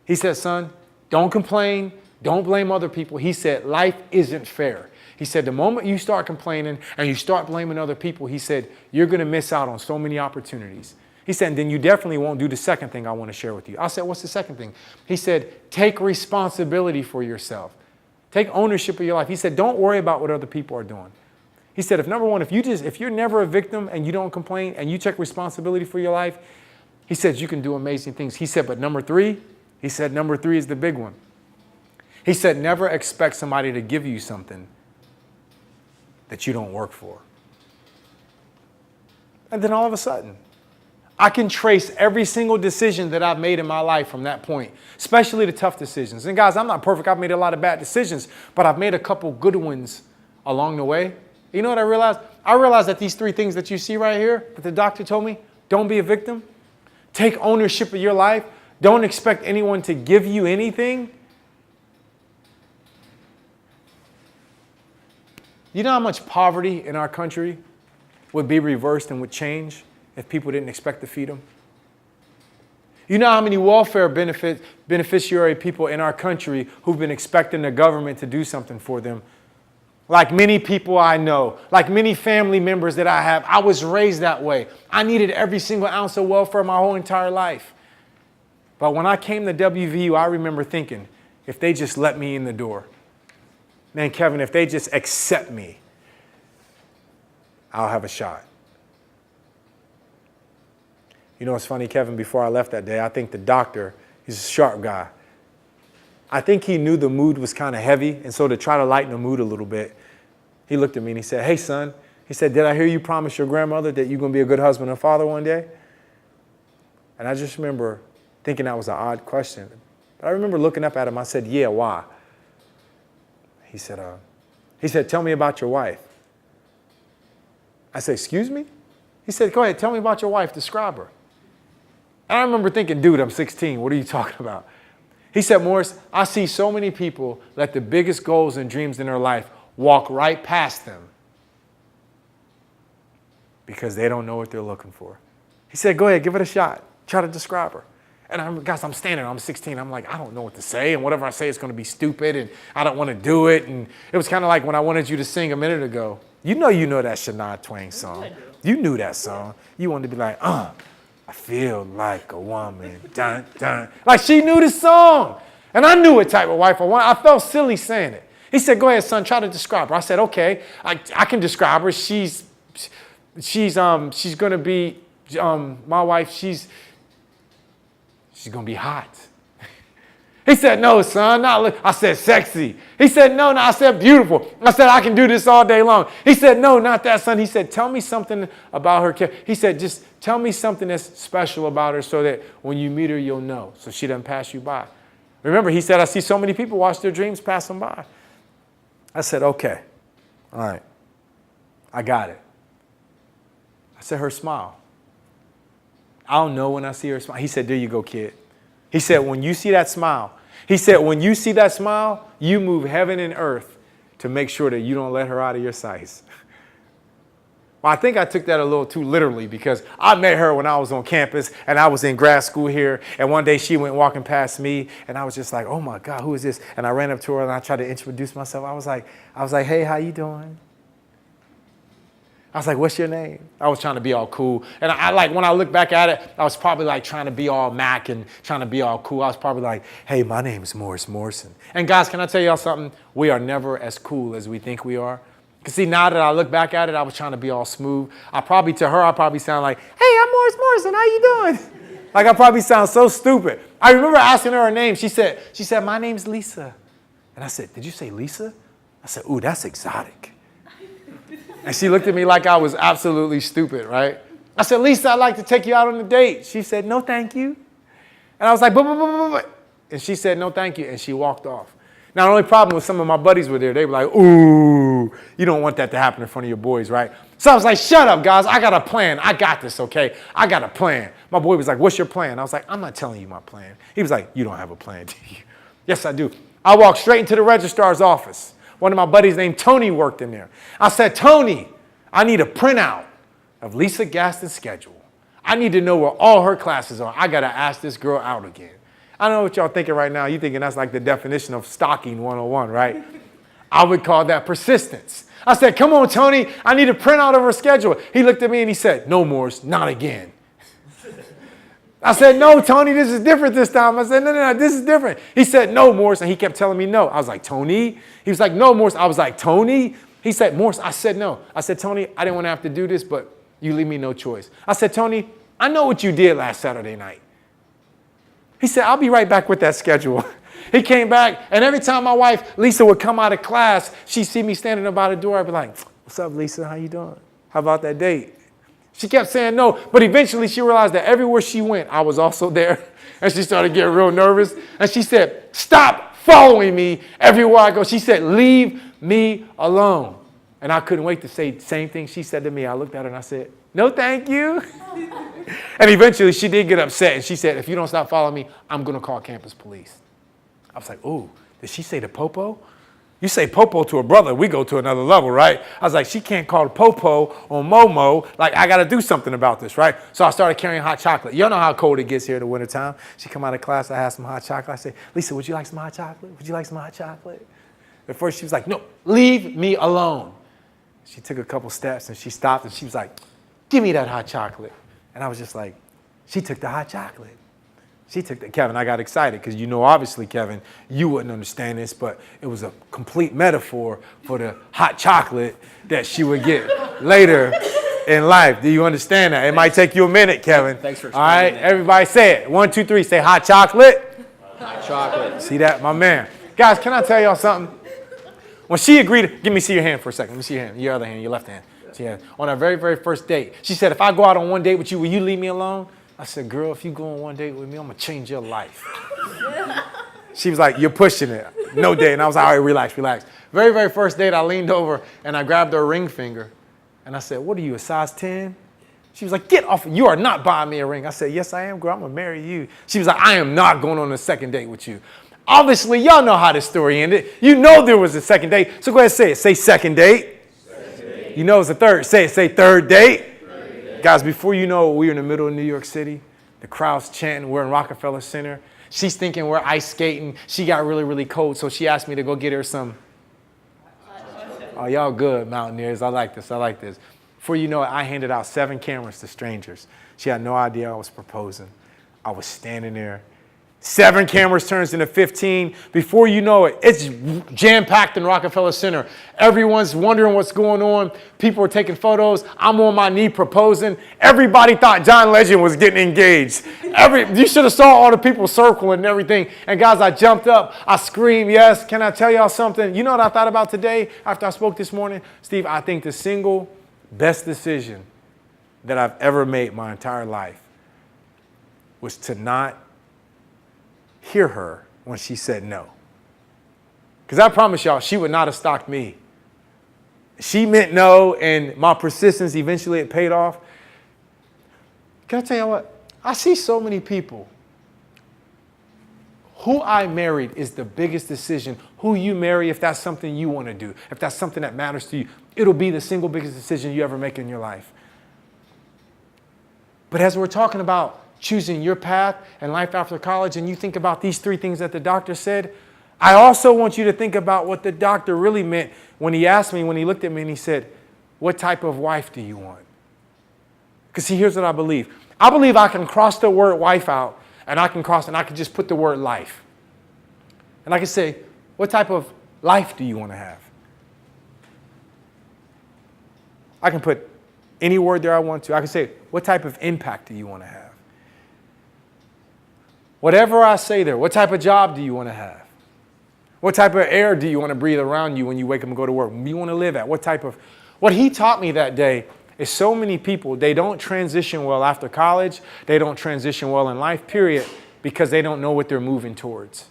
He said, son, don't complain. Don't blame other people. He said, life isn't fair. He said, the moment you start complaining and you start blaming other people, he said, you're going to miss out on so many opportunities. He said, and then you definitely won't do the second thing I want to share with you. I said, what's the second thing? He said, take responsibility for yourself. Take ownership of your life. He said, don't worry about what other people are doing. He said, number one, if you're never a victim and you don't complain and you take responsibility for your life, he said, you can do amazing things. He said, but number three is the big one. He said, never expect somebody to give you something that you don't work for. And then all of a sudden, I can trace every single decision that I've made in my life from that point, especially the tough decisions. And guys, I'm not perfect. I've made a lot of bad decisions, but I've made a couple good ones along the way. You know what I realized? I realized that these three things that you see right here, that the doctor told me, don't be a victim, take ownership of your life, don't expect anyone to give you anything. You know how much poverty in our country would be reversed and would change if people didn't expect to feed them? You know how many welfare beneficiary people in our country who've been expecting the government to do something for them? Like many people I know, like many family members that I have, I was raised that way. I needed every single ounce of welfare my whole entire life. But when I came to WVU, I remember thinking, if they just let me in the door, man, Kevin, if they just accept me, I'll have a shot. You know what's funny, Kevin? Before I left that day, I think the doctor, he's a sharp guy. I think he knew the mood was kind of heavy, and so to try to lighten the mood a little bit, he looked at me and he said, hey, son, he said, did I hear you promise your grandmother that you're going to be a good husband and father one day? And I just remember thinking that was an odd question. But I remember looking up at him. I said, yeah, why? He said, tell me about your wife. I said, excuse me? He said, go ahead, tell me about your wife, describe her. And I remember thinking, dude, I'm 16, what are you talking about? He said, Morris, I see so many people let the biggest goals and dreams in their life walk right past them because they don't know what they're looking for. He said, go ahead, give it a shot. Try to describe her. And I'm standing, I'm 16. I'm like, I don't know what to say. And whatever I say is going to be stupid. And I don't want to do it. And it was kind of like when I wanted you to sing a minute ago. You know that Shania Twain song. You knew that song. You wanted to be like, I feel like a woman. Dun, dun. Like she knew the song. And I knew what type of wife I wanted. I felt silly saying it. He said, go ahead, son, try to describe her. I said, okay, I can describe her. She's going to be, my wife, she's going to be hot. He said, no, son. I said, sexy. He said, no. I said, beautiful. I said, I can do this all day long. He said, no, not that, son. He said, tell me something about her. He said, just tell me something that's special about her so that when you meet her, you'll know, so she doesn't pass you by. Remember, he said, I see so many people watch their dreams pass them by. I said, okay. All right. I got it. I said, her smile. I'll know when I see her smile. He said, there you go, kid. He said, when you see that smile, you move heaven and earth to make sure that you don't let her out of your sights. Well, I think I took that a little too literally because I met her when I was on campus and I was in grad school here. And one day she went walking past me and I was just like, oh my God, who is this? And I ran up to her and I tried to introduce myself. I was like, hey, how you doing? I was like, what's your name? I was trying to be all cool. And I like, when I look back at it, I was probably like trying to be all Mac and trying to be all cool. I was probably like, hey, my name is Morris Morrison. And guys, can I tell y'all something? We are never as cool as we think we are. Because see, now that I look back at it, I was trying to be all smooth. To her, I probably sound like, hey, I'm Morris Morrison, how you doing? Like I probably sound so stupid. I remember asking her name. She said, my name's Lisa. And I said, did you say Lisa? I said, ooh, that's exotic. And she looked at me like I was absolutely stupid, right? I said, Lisa, I'd like to take you out on a date. She said, no, thank you. And I was like, but. And she said, no, thank you. And she walked off. Now, the only problem was some of my buddies were there. They were like, ooh, you don't want that to happen in front of your boys, right? So I was like, shut up, guys. I got a plan. I got this, okay? I got a plan. My boy was like, what's your plan? I was like, I'm not telling you my plan. He was like, you don't have a plan, do you? Yes, I do. I walked straight into the registrar's office. One of my buddies named Tony worked in there. I said, Tony, I need a printout of Lisa Gaston's schedule. I need to know where all her classes are. I got to ask this girl out again. I don't know what y'all thinking right now. You thinking that's like the definition of stalking 101, right? I would call that persistence. I said, come on, Tony, I need a printout of her schedule. He looked at me and he said, no, Morris, not again. I said, no, Tony, this is different this time. I said, no, this is different. He said, no, Morris, and he kept telling me no. I was like, Tony? He was like, no, Morris. I was like, Tony? He said, Morris. I said, no. I said, Tony, I didn't want to have to do this, but you leave me no choice. I said, Tony, I know what you did last Saturday night. He said, I'll be right back with that schedule. He came back, and every time my wife, Lisa, would come out of class, she'd see me standing by the door. I'd be like, what's up, Lisa? How you doing? How about that date? She kept saying no, but eventually she realized that everywhere she went, I was also there. And she started getting real nervous. And she said, stop following me everywhere I go. She said, leave me alone. And I couldn't wait to say the same thing she said to me. I looked at her and I said, no, thank you. And eventually she did get upset. And she said, if you don't stop following me, I'm going to call campus police. I was like, ooh, did she say the popo? You say popo to a brother, we go to another level, right? I was like, she can't call the popo on Momo. Like, I got to do something about this, right? So I started carrying hot chocolate. Y'all know how cold it gets here in the wintertime. She come out of class, I had some hot chocolate. I said, Lisa, would you like some hot chocolate? Would you like some hot chocolate? At first she was like, no, leave me alone. She took a couple steps and she stopped and she was like, give me that hot chocolate. And I was just like, she took the hot chocolate. She took that. Kevin, I got excited because you know, obviously, Kevin, you wouldn't understand this, but it was a complete metaphor for the hot chocolate that she would get later in life. Do you understand that? It might take you a minute, Kevin. Thanks for explaining. All right, it. everybody say it. 1, 2, 3, say hot chocolate. Hot chocolate. See that? My man. Guys, can I tell y'all something? When she agreed, see your hand for a second. Let me see your hand, your other hand, your left hand. See, on our very, very first date, she said, if I go out on one date with you, will you leave me alone? I said, girl, if you go on one date with me, I'm going to change your life. She was like, you're pushing it. No date. And I was like, all right, relax, relax. Very, very first date, I leaned over and I grabbed her ring finger. And I said, what are you, a size 10? She was like, get off. You are not buying me a ring. I said, yes, I am, girl. I'm going to marry you. She was like, I am not going on a second date with you. Obviously, y'all know how this story ended. You know there was a second date. So go ahead and say it. Say second date. Second date. You know it's a third. Say it. Say third date. Guys, before you know it, we're in the middle of New York City. The crowd's chanting. We're in Rockefeller Center. She's thinking we're ice skating. She got really, really cold, so she asked me to go get her some. Oh, y'all good, Mountaineers. I like this. I like this. Before you know it, I handed out 7 cameras to strangers. She had no idea I was proposing. I was standing there. 7 cameras turns into 15. Before you know it, it's jam-packed in Rockefeller Center. Everyone's wondering what's going on. People are taking photos. I'm on my knee proposing. Everybody thought John Legend was getting engaged. You should have saw all the people circling and everything. And guys, I jumped up. I screamed, yes. Can I tell y'all something? You know what I thought about today after I spoke this morning? Steve, I think the single best decision that I've ever made my entire life was to not hear her when she said no. Because I promise y'all, she would not have stalked me. She meant no, and my persistence, eventually it paid off. Can I tell you what? I see so many people. Who I married is the biggest decision. Who you marry, if that's something you want to do, if that's something that matters to you, it'll be the single biggest decision you ever make in your life. But as we're talking about choosing your path and life after college, and you think about these 3 things that the doctor said, I also want you to think about what the doctor really meant when he asked me, when he looked at me and he said, what type of wife do you want? Because see, here's what I believe. I believe I can cross the word wife out, and I can just put the word life. And I can say, what type of life do you want to have? I can put any word there I want to. I can say, what type of impact do you want to have? Whatever I say there, what type of job do you want to have? What type of air do you want to breathe around you when you wake up and go to work? What do you want to live at? What he taught me that day is so many people, they don't transition well after college. They don't transition well in life, period, because they don't know what they're moving towards.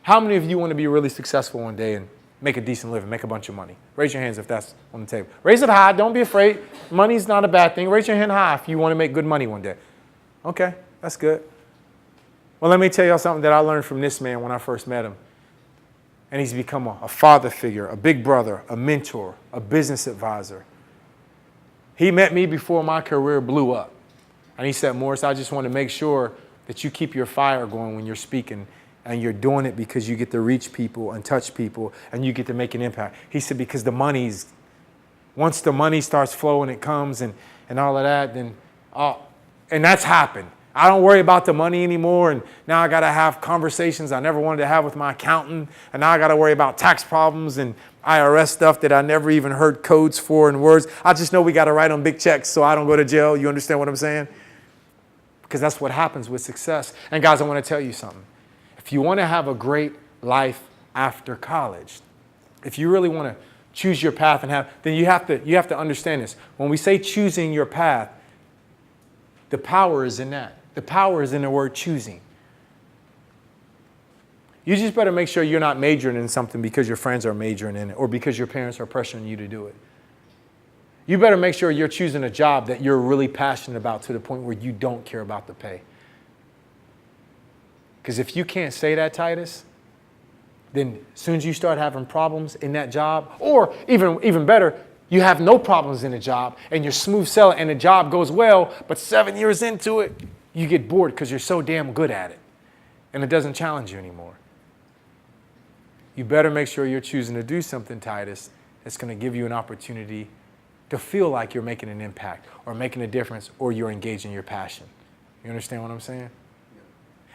How many of you want to be really successful one day and make a decent living, make a bunch of money? Raise your hands if that's on the table. Raise it high. Don't be afraid. Money's not a bad thing. Raise your hand high if you want to make good money one day. Okay, that's good. Well, let me tell y'all something that I learned from this man when I first met him. And he's become a father figure, a big brother, a mentor, a business advisor. He met me before my career blew up. And he said, Morris, I just want to make sure that you keep your fire going when you're speaking, and you're doing it because you get to reach people and touch people and you get to make an impact. He said, because once the money starts flowing, it comes and all of that, then, and that's happened. I don't worry about the money anymore, and now I got to have conversations I never wanted to have with my accountant, and now I got to worry about tax problems and IRS stuff that I never even heard codes for and words. I just know we got to write on big checks so I don't go to jail. You understand what I'm saying? Because that's what happens with success. And guys, I want to tell you something. If you want to have a great life after college, if you really want to choose your path then you have to understand this. When we say choosing your path, the power is in that. The power is in the word choosing. You just better make sure you're not majoring in something because your friends are majoring in it or because your parents are pressuring you to do it. You better make sure you're choosing a job that you're really passionate about to the point where you don't care about the pay. Because if you can't say that, Titus, then as soon as you start having problems in that job, or even better, you have no problems in the job and you're smooth selling and the job goes well, but 7 years into it, you get bored because you're so damn good at it and it doesn't challenge you anymore. You better make sure you're choosing to do something, Titus, that's going to give you an opportunity to feel like you're making an impact or making a difference or you're engaged in your passion. You understand what I'm saying?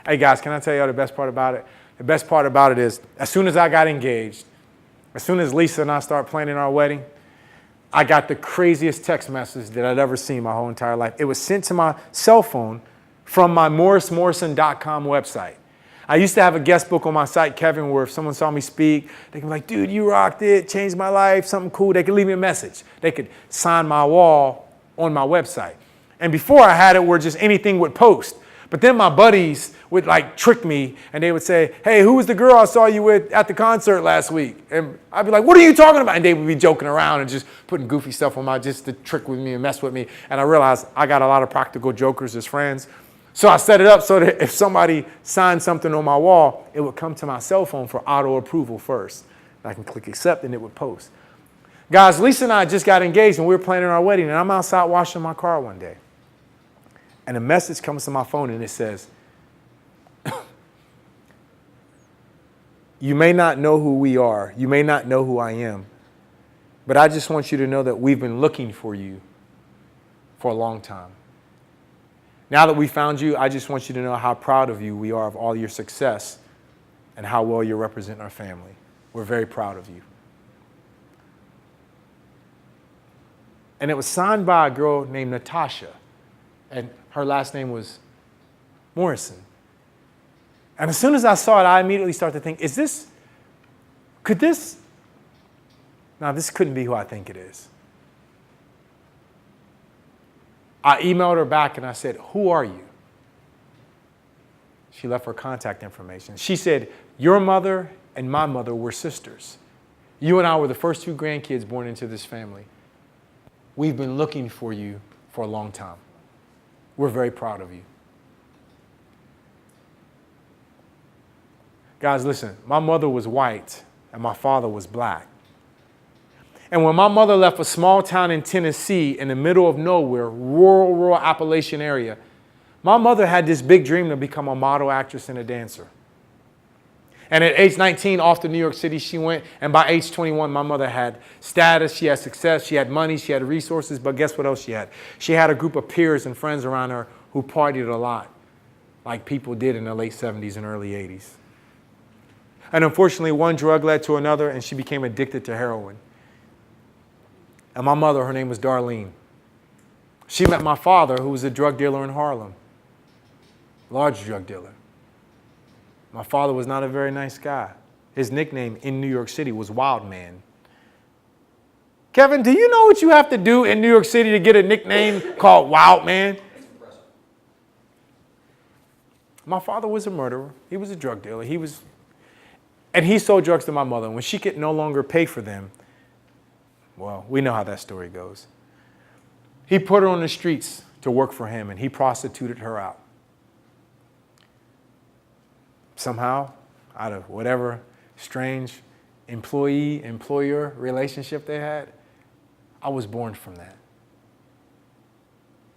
Hey guys, can I tell you the best part about it? The best part about it is as soon as I got engaged, as soon as Lisa and I started planning our wedding, I got the craziest text message that I'd ever seen my whole entire life. It was sent to my cell phone from my morrismorrison.com website. I used to have a guest book on my site, Kevin, where if someone saw me speak, they could be like, dude, you rocked it, changed my life, something cool. They could leave me a message. They could sign my wall on my website. And before I had it where just anything would post. But then my buddies would like trick me and they would say, hey, who was the girl I saw you with at the concert last week? And I'd be like, what are you talking about? And they would be joking around and just putting goofy stuff on my, just to trick with me and mess with me. And I realized I got a lot of practical jokers as friends. So I set it up so that if somebody signed something on my wall, it would come to my cell phone for auto approval first. And I can click accept and it would post. Guys, Lisa and I just got engaged and we were planning our wedding and I'm outside washing my car one day. And a message comes to my phone and it says, you may not know who we are. You may not know who I am. But I just want you to know that we've been looking for you for a long time. Now that we found you, I just want you to know how proud of you we are of all your success and how well you're representing our family. We're very proud of you. And it was signed by a girl named Natasha. And her last name was Morrison. And as soon as I saw it, I immediately started to think, this couldn't be who I think it is. I emailed her back and I said, who are you? She left her contact information. She said, your mother and my mother were sisters. You and I were the first two grandkids born into this family. We've been looking for you for a long time. We're very proud of you. Guys, listen, my mother was white and my father was black. And when my mother left a small town in Tennessee in the middle of nowhere, rural Appalachian area, my mother had this big dream to become a model actress and a dancer. And at age 19, off to New York City she went. And by age 21, my mother had status, she had success, she had money, she had resources. But guess what else she had? She had a group of peers and friends around her who partied a lot, like people did in the late 70s and early 80s. And unfortunately, one drug led to another, and she became addicted to heroin. And my mother, her name was Darlene. She met my father, who was a drug dealer in Harlem, large drug dealer. My father was not a very nice guy. His nickname in New York City was Wild Man. Kevin, do you know what you have to do in New York City to get a nickname called Wild Man? My father was a murderer. He was a drug dealer. And he sold drugs to my mother. And when she could no longer pay for them, well, we know how that story goes. He put her on the streets to work for him, and he prostituted her out. Somehow, out of whatever strange employee-employer relationship they had, I was born from that.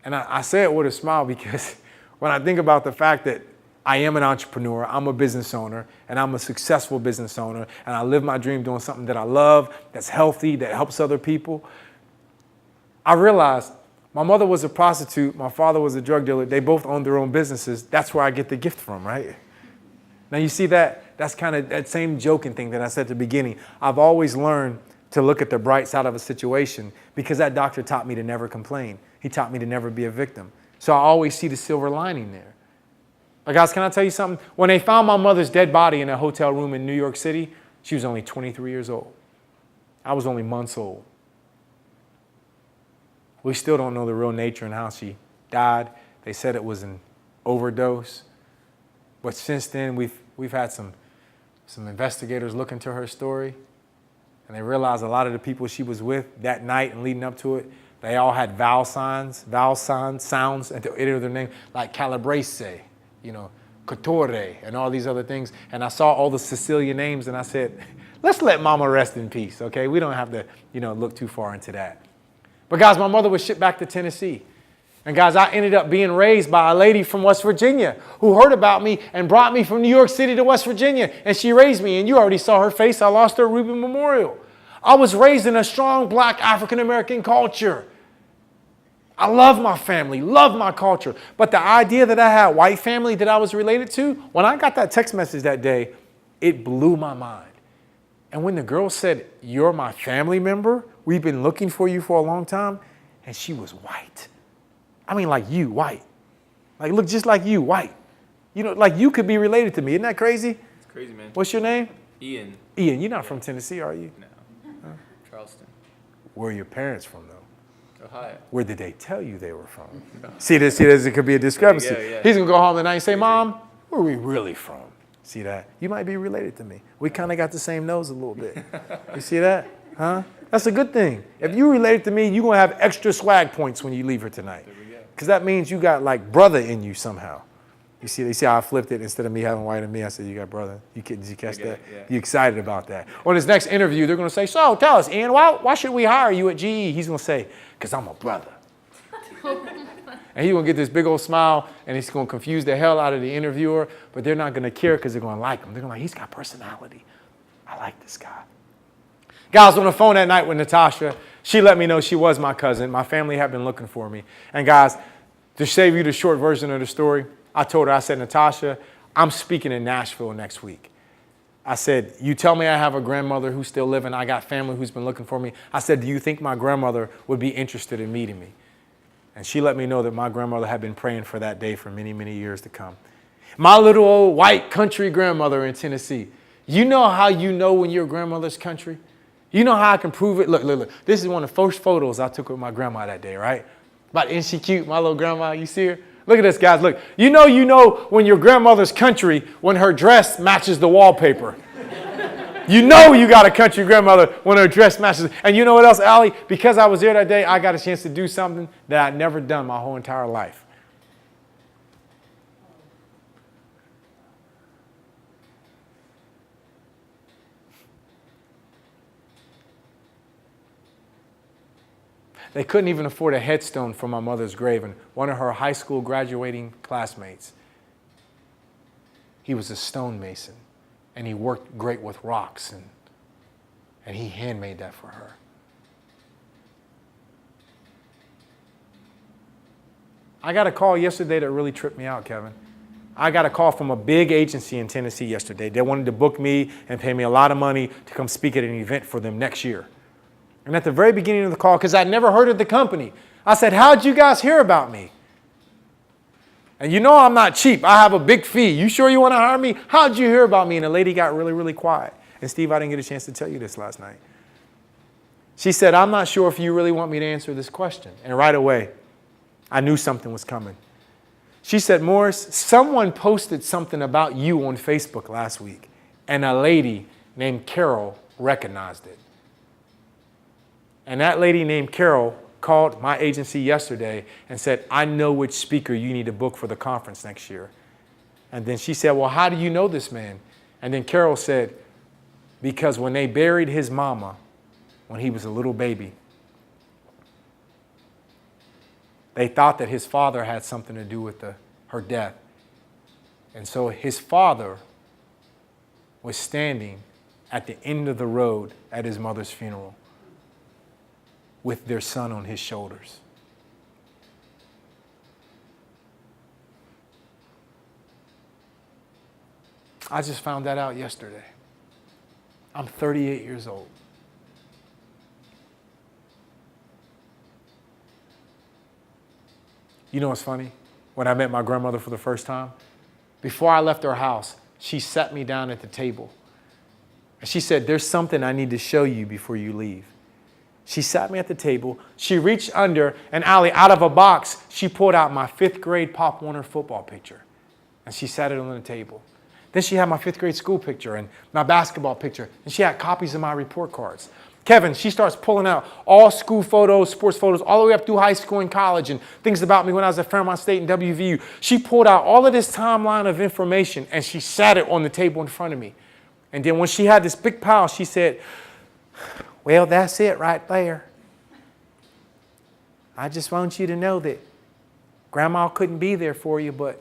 And I say it with a smile because when I think about the fact that I am an entrepreneur, I'm a business owner, and I'm a successful business owner, and I live my dream doing something that I love, that's healthy, that helps other people, I realized my mother was a prostitute, my father was a drug dealer, they both owned their own businesses. That's where I get the gift from, right? Now you see that? That's kind of that same joking thing that I said at the beginning. I've always learned to look at the bright side of a situation because that doctor taught me to never complain. He taught me to never be a victim. So I always see the silver lining there. But guys, can I tell you something? When they found my mother's dead body in a hotel room in New York City, she was only 23 years old. I was only months old. We still don't know the real nature and how she died. They said it was an overdose. But since then, we've had some investigators look into her story, and they realized a lot of the people she was with that night and leading up to it, they all had vowel sounds at the end of their name, like Calabrese, Couture, and all these other things. And I saw all the Sicilian names, and I said, let's let Mama rest in peace, okay? We don't have to, look too far into that. But guys, my mother was shipped back to Tennessee. And guys, I ended up being raised by a lady from West Virginia who heard about me and brought me from New York City to West Virginia. And she raised me, and you already saw her face. I lost her at Rubin Memorial. I was raised in a strong Black African-American culture. I love my family, love my culture. But the idea that I had white family that I was related to, when I got that text message that day, it blew my mind. And when the girl said, you're my family member, we've been looking for you for a long time, and she was white. I mean, like you, white. Like, look just like you, white. Like you could be related to me. Isn't that crazy? It's crazy, man. What's your name? Ian. Ian, you're not from Tennessee, are you? No. Charleston. Where are your parents from, though? Ohio. Where did they tell you they were from? No. See this, it could be a discrepancy. Yeah. He's going to go home tonight and say, Mom, where are we really from? See that? You might be related to me. We kind of got the same nose a little bit. You see that? Huh? That's a good thing. If you related to me, you're going to have extra swag points when you leave here tonight. Because that means you got like brother in you somehow. You see how I flipped it? Instead of me having white in me, I said, you got brother. Did you catch that? Yeah. You excited about that? On his next interview, they're going to say, so tell us, Ian, why should we hire you at GE? He's going to say, because I'm a brother. And he's going to get this big old smile, and he's going to confuse the hell out of the interviewer, but they're not going to care because they're going to like him. They're going to like, he's got personality. I like this guy. Guys, on the phone that night with Natasha, she let me know she was my cousin. My family had been looking for me. And guys, to save you the short version of the story, I told her, I said, Natasha, I'm speaking in Nashville next week. I said, you tell me I have a grandmother who's still living. I got family who's been looking for me. I said, do you think my grandmother would be interested in meeting me? And she let me know that my grandmother had been praying for that day for many, many years to come. My little old white country grandmother in Tennessee. You know how you know when your grandmother's country? You know how I can prove it? Look. This is one of the first photos I took with my grandma that day, right? But isn't she cute, my little grandma? You see her? Look at this, guys. Look. You know when your grandmother's country, when her dress matches the wallpaper. You know you got a country grandmother when her dress matches. And you know what else, Allie? Because I was there that day, I got a chance to do something that I'd never done my whole entire life. They couldn't even afford a headstone for my mother's grave, and one of her high school graduating classmates, he was a stonemason, and he worked great with rocks, and he handmade that for her. I got a call yesterday that really tripped me out, Kevin. I got a call from a big agency in Tennessee yesterday. They wanted to book me and pay me a lot of money to come speak at an event for them next year. And at the very beginning of the call, because I'd never heard of the company, I said, how'd you guys hear about me? And you know I'm not cheap. I have a big fee. You sure you want to hire me? How'd you hear about me? And the lady got really, really quiet. And Steve, I didn't get a chance to tell you this last night. She said, I'm not sure if you really want me to answer this question. And right away, I knew something was coming. She said, Morris, someone posted something about you on Facebook last week, and a lady named Carol recognized it. And that lady named Carol called my agency yesterday and said, I know which speaker you need to book for the conference next year. And then she said, well, how do you know this man? And then Carol said, because when they buried his mama when he was a little baby, They thought that his father had something to do with her death. And so his father was standing at the end of the road at his mother's funeral with their son on his shoulders. I just found that out yesterday. I'm 38 years old. You know what's funny? When I met my grandmother for the first time, before I left her house, she sat me down at the table. And she said, there's something I need to show you before you leave. She sat me at the table. She reached under, and Allie, out of a box, she pulled out my 5th grade Pop Warner football picture. And she sat it on the table. Then she had my 5th grade school picture and my basketball picture. And she had copies of my report cards. Kevin, she starts pulling out all school photos, sports photos, all the way up through high school and college, and things about me when I was at Fairmont State and WVU. She pulled out all of this timeline of information, and she sat it on the table in front of me. And then when she had this big pile, she said, well, that's it right there. I just want you to know that Grandma couldn't be there for you, but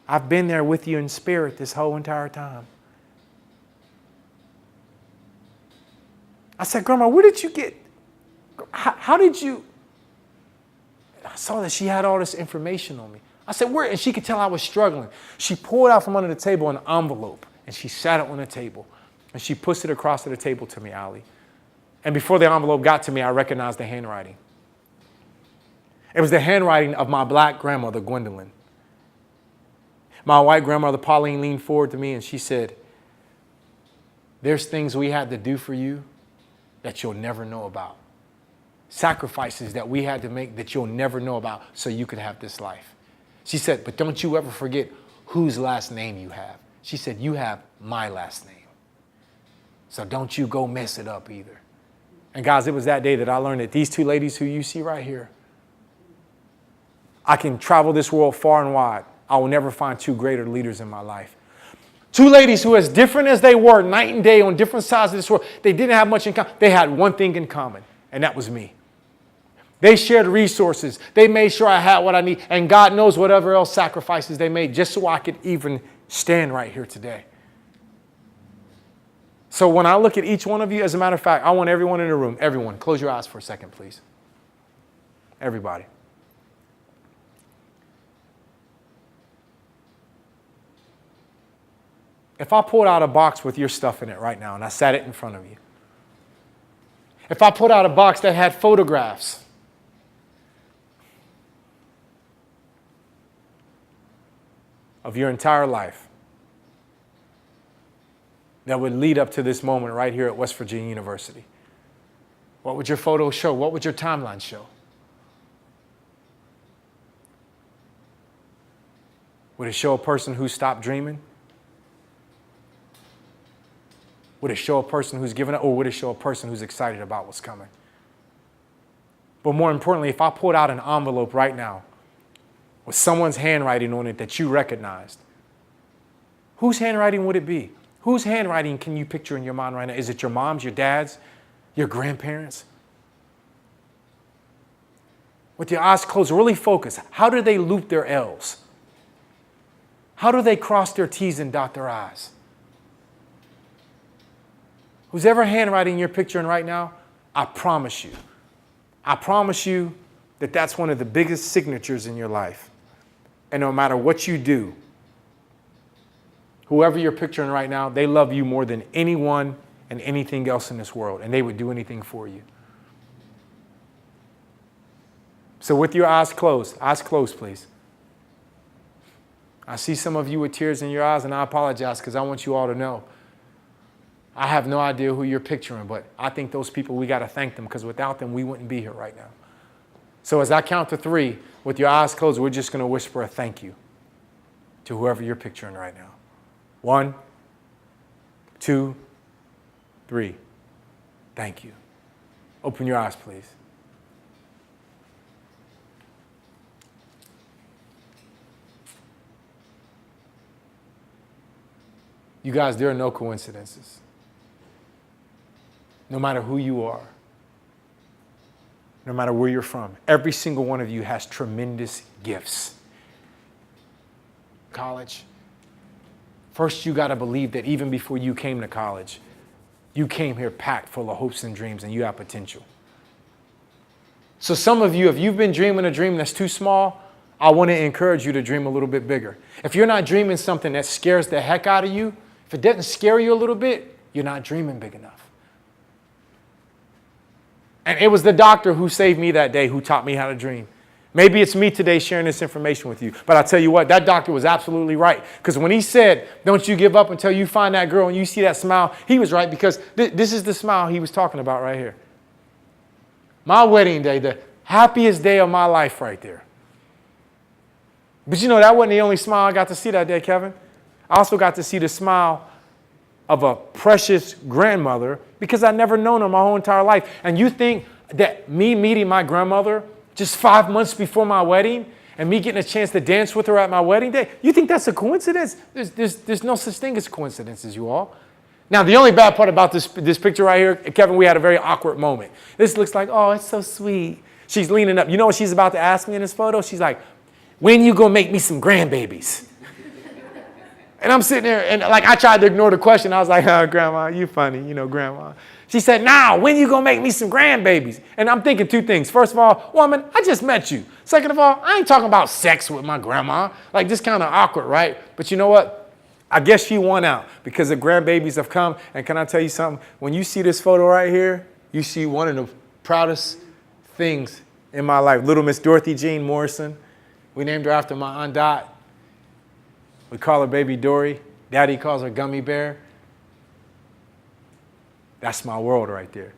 I've been there with you in spirit this whole entire time. I said, Grandma, where did you get, how did you, I saw that she had all this information on me. I said, where? And she could tell I was struggling. She pulled out from under the table an envelope, and she sat it on the table, and she pushed it across to the table to me, Allie. And before the envelope got to me, I recognized the handwriting. It was the handwriting of my black grandmother, Gwendolyn. My white grandmother, Pauline, leaned forward to me, and she said, there's things we had to do for you that you'll never know about. Sacrifices that we had to make that you'll never know about so you could have this life. She said, but don't you ever forget whose last name you have. She said, you have my last name. So don't you go mess it up either. And guys, it was that day that I learned that these two ladies who you see right here, I can travel this world far and wide. I will never find two greater leaders in my life. Two ladies who, as different as they were, night and day on different sides of this world, they didn't have much in common. They had one thing in common, and that was me. They shared resources. They made sure I had what I need, and God knows whatever else sacrifices they made just so I could even stand right here today. So when I look at each one of you, as a matter of fact, I want everyone in the room, everyone, close your eyes for a second, please. Everybody. If I pulled out a box with your stuff in it right now and I sat it in front of you, if I put out a box that had photographs of your entire life that would lead up to this moment right here at West Virginia University, what would your photos show? What would your timeline show? Would it show a person who stopped dreaming? Would it show a person who's given up, or would it show a person who's excited about what's coming? But more importantly, if I pulled out an envelope right now with someone's handwriting on it that you recognized, whose handwriting would it be? Whose handwriting can you picture in your mind right now? Is it your mom's, your dad's, your grandparents? With your eyes closed, really focus. How do they loop their L's? How do they cross their T's and dot their I's? Who's ever handwriting you're picturing right now, I promise you that that's one of the biggest signatures in your life. And no matter what you do, whoever you're picturing right now, they love you more than anyone and anything else in this world, and they would do anything for you. So with your eyes closed, please. I see some of you with tears in your eyes, and I apologize because I want you all to know I have no idea who you're picturing, but I think those people, we got to thank them because without them, we wouldn't be here right now. So as I count to 3, with your eyes closed, we're just going to whisper a thank you to whoever you're picturing right now. 1, 2, 3. Thank you. Open your eyes, please. You guys, there are no coincidences. No matter who you are, no matter where you're from. Every single one of you has tremendous gifts. College. First, you got to believe that even before you came to college, you came here packed full of hopes and dreams, and you have potential. So some of you, if you've been dreaming a dream that's too small, I want to encourage you to dream a little bit bigger. If you're not dreaming something that scares the heck out of you, if it doesn't scare you a little bit, you're not dreaming big enough. And it was the doctor who saved me that day who taught me how to dream. Maybe it's me today sharing this information with you. But I'll tell you what, that doctor was absolutely right. Because when he said, don't you give up until you find that girl and you see that smile, he was right, because this is the smile he was talking about right here. My wedding day, the happiest day of my life right there. But you know, that wasn't the only smile I got to see that day, Kevin. I also got to see the smile of a precious grandmother, because I'd never known her my whole entire life. And you think that me meeting my grandmother just 5 months before my wedding and me getting a chance to dance with her at my wedding day, you think that's a coincidence? There's no such thing as coincidences, you all. Now, the only bad part about this picture right here, Kevin, we had a very awkward moment. This looks like, oh, it's so sweet. She's leaning up. You know what she's about to ask me in this photo? She's like, when you gonna make me some grandbabies? And I'm sitting there, and like I tried to ignore the question. I was like, oh, Grandma, you funny, you know, Grandma. She said, now, when you gonna make me some grandbabies? And I'm thinking two things. First of all, woman, I just met you. Second of all, I ain't talking about sex with my grandma. Like, just kind of awkward, right? But you know what? I guess she won out, because the grandbabies have come. And can I tell you something? When you see this photo right here, you see one of the proudest things in my life. Little Miss Dorothy Jean Morrison. We named her after my Aunt Dot. We call her Baby Dory. Daddy calls her Gummy Bear. That's my world right there.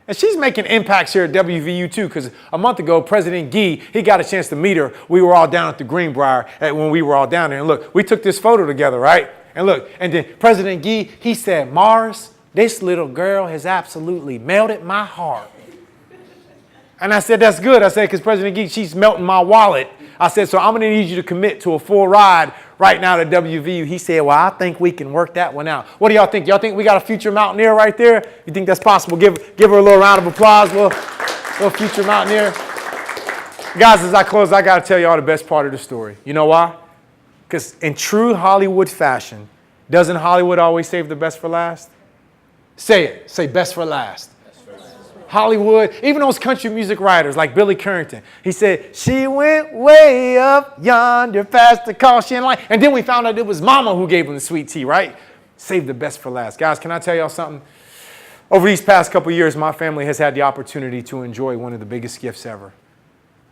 And she's making impacts here at WVU too, because a month ago, President Gee, he got a chance to meet her. We were all down at the Greenbrier when we were all down there. And look, we took this photo together, right? And look, and then President Gee, he said, Morris, this little girl has absolutely melted my heart. And I said, that's good. I said, because President Gee, she's melting my wallet. I said, so I'm going to need you to commit to a full ride right now to WVU. He said, well, I think we can work that one out. What do y'all think? Y'all think we got a future Mountaineer right there? You think that's possible? Give her a little round of applause, little future Mountaineer. Guys, as I close, I got to tell y'all the best part of the story. You know why? Because in true Hollywood fashion, doesn't Hollywood always save the best for last? Say it. Say best for last. Hollywood, even those country music writers like Billy Currington, he said, she went way up yonder past the caution line. And then we found out it was Mama who gave him the sweet tea, right? Save the best for last. Guys, can I tell y'all something? Over these past couple of years, my family has had the opportunity to enjoy one of the biggest gifts ever.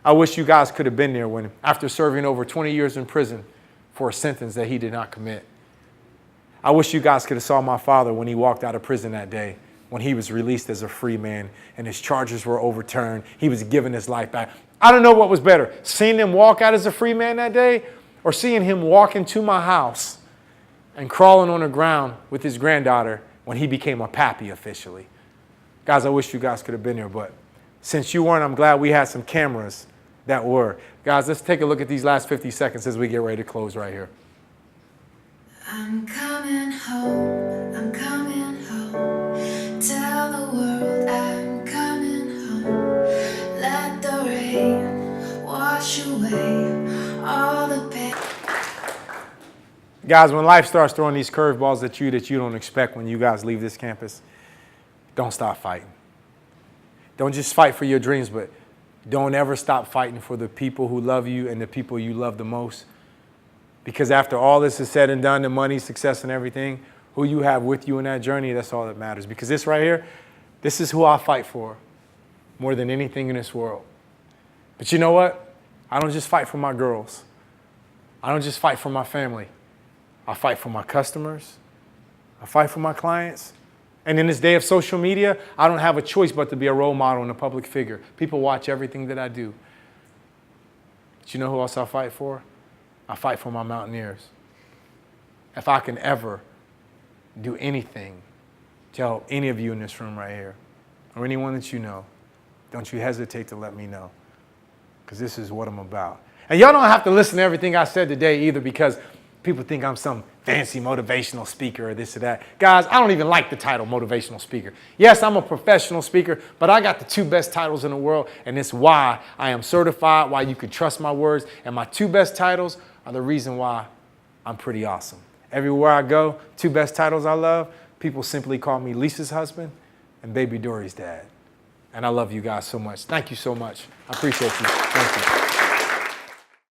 I wish you guys could have been there when, after serving over 20 years in prison for a sentence that he did not commit. I wish you guys could have saw my father when he walked out of prison that day, when he was released as a free man and his charges were overturned. He was given his life back. I don't know what was better, seeing him walk out as a free man that day, or seeing him walk into my house and crawling on the ground with his granddaughter when he became a pappy officially. Guys, I wish you guys could have been there, but since you weren't, I'm glad we had some cameras that were. Guys, let's take a look at these last 50 seconds as we get ready to close right here. I'm coming home, I'm coming home. Tell the world I'm coming home. Let the rain wash away all the pain. Guys, when life starts throwing these curveballs at you that you don't expect when you guys leave this campus, don't stop fighting. Don't just fight for your dreams, but don't ever stop fighting for the people who love you and the people you love the most. Because after all this is said and done, the money, success, and everything, who you have with you in that journey, that's all that matters. Because this right here, this is who I fight for more than anything in this world. But you know what? I don't just fight for my girls. I don't just fight for my family. I fight for my customers. I fight for my clients. And in this day of social media, I don't have a choice but to be a role model and a public figure. People watch everything that I do. But you know who else I fight for? I fight for my Mountaineers. If I can ever do anything to help any of you in this room right here, or anyone that you know, don't you hesitate to let me know, because this is what I'm about. And y'all don't have to listen to everything I said today either, because People think I'm some fancy motivational speaker or this or that. Guys, I don't even like the title motivational speaker. Yes, I'm a professional speaker, but I got the 2 best titles in the world, and it's why I am certified, why you can trust my words, and my 2 best titles are the reason why I'm pretty awesome. Everywhere I go, 2 best titles I love, people simply call me Lisa's husband and Baby Dory's dad. And I love you guys so much. Thank you so much. I appreciate you. Thank you.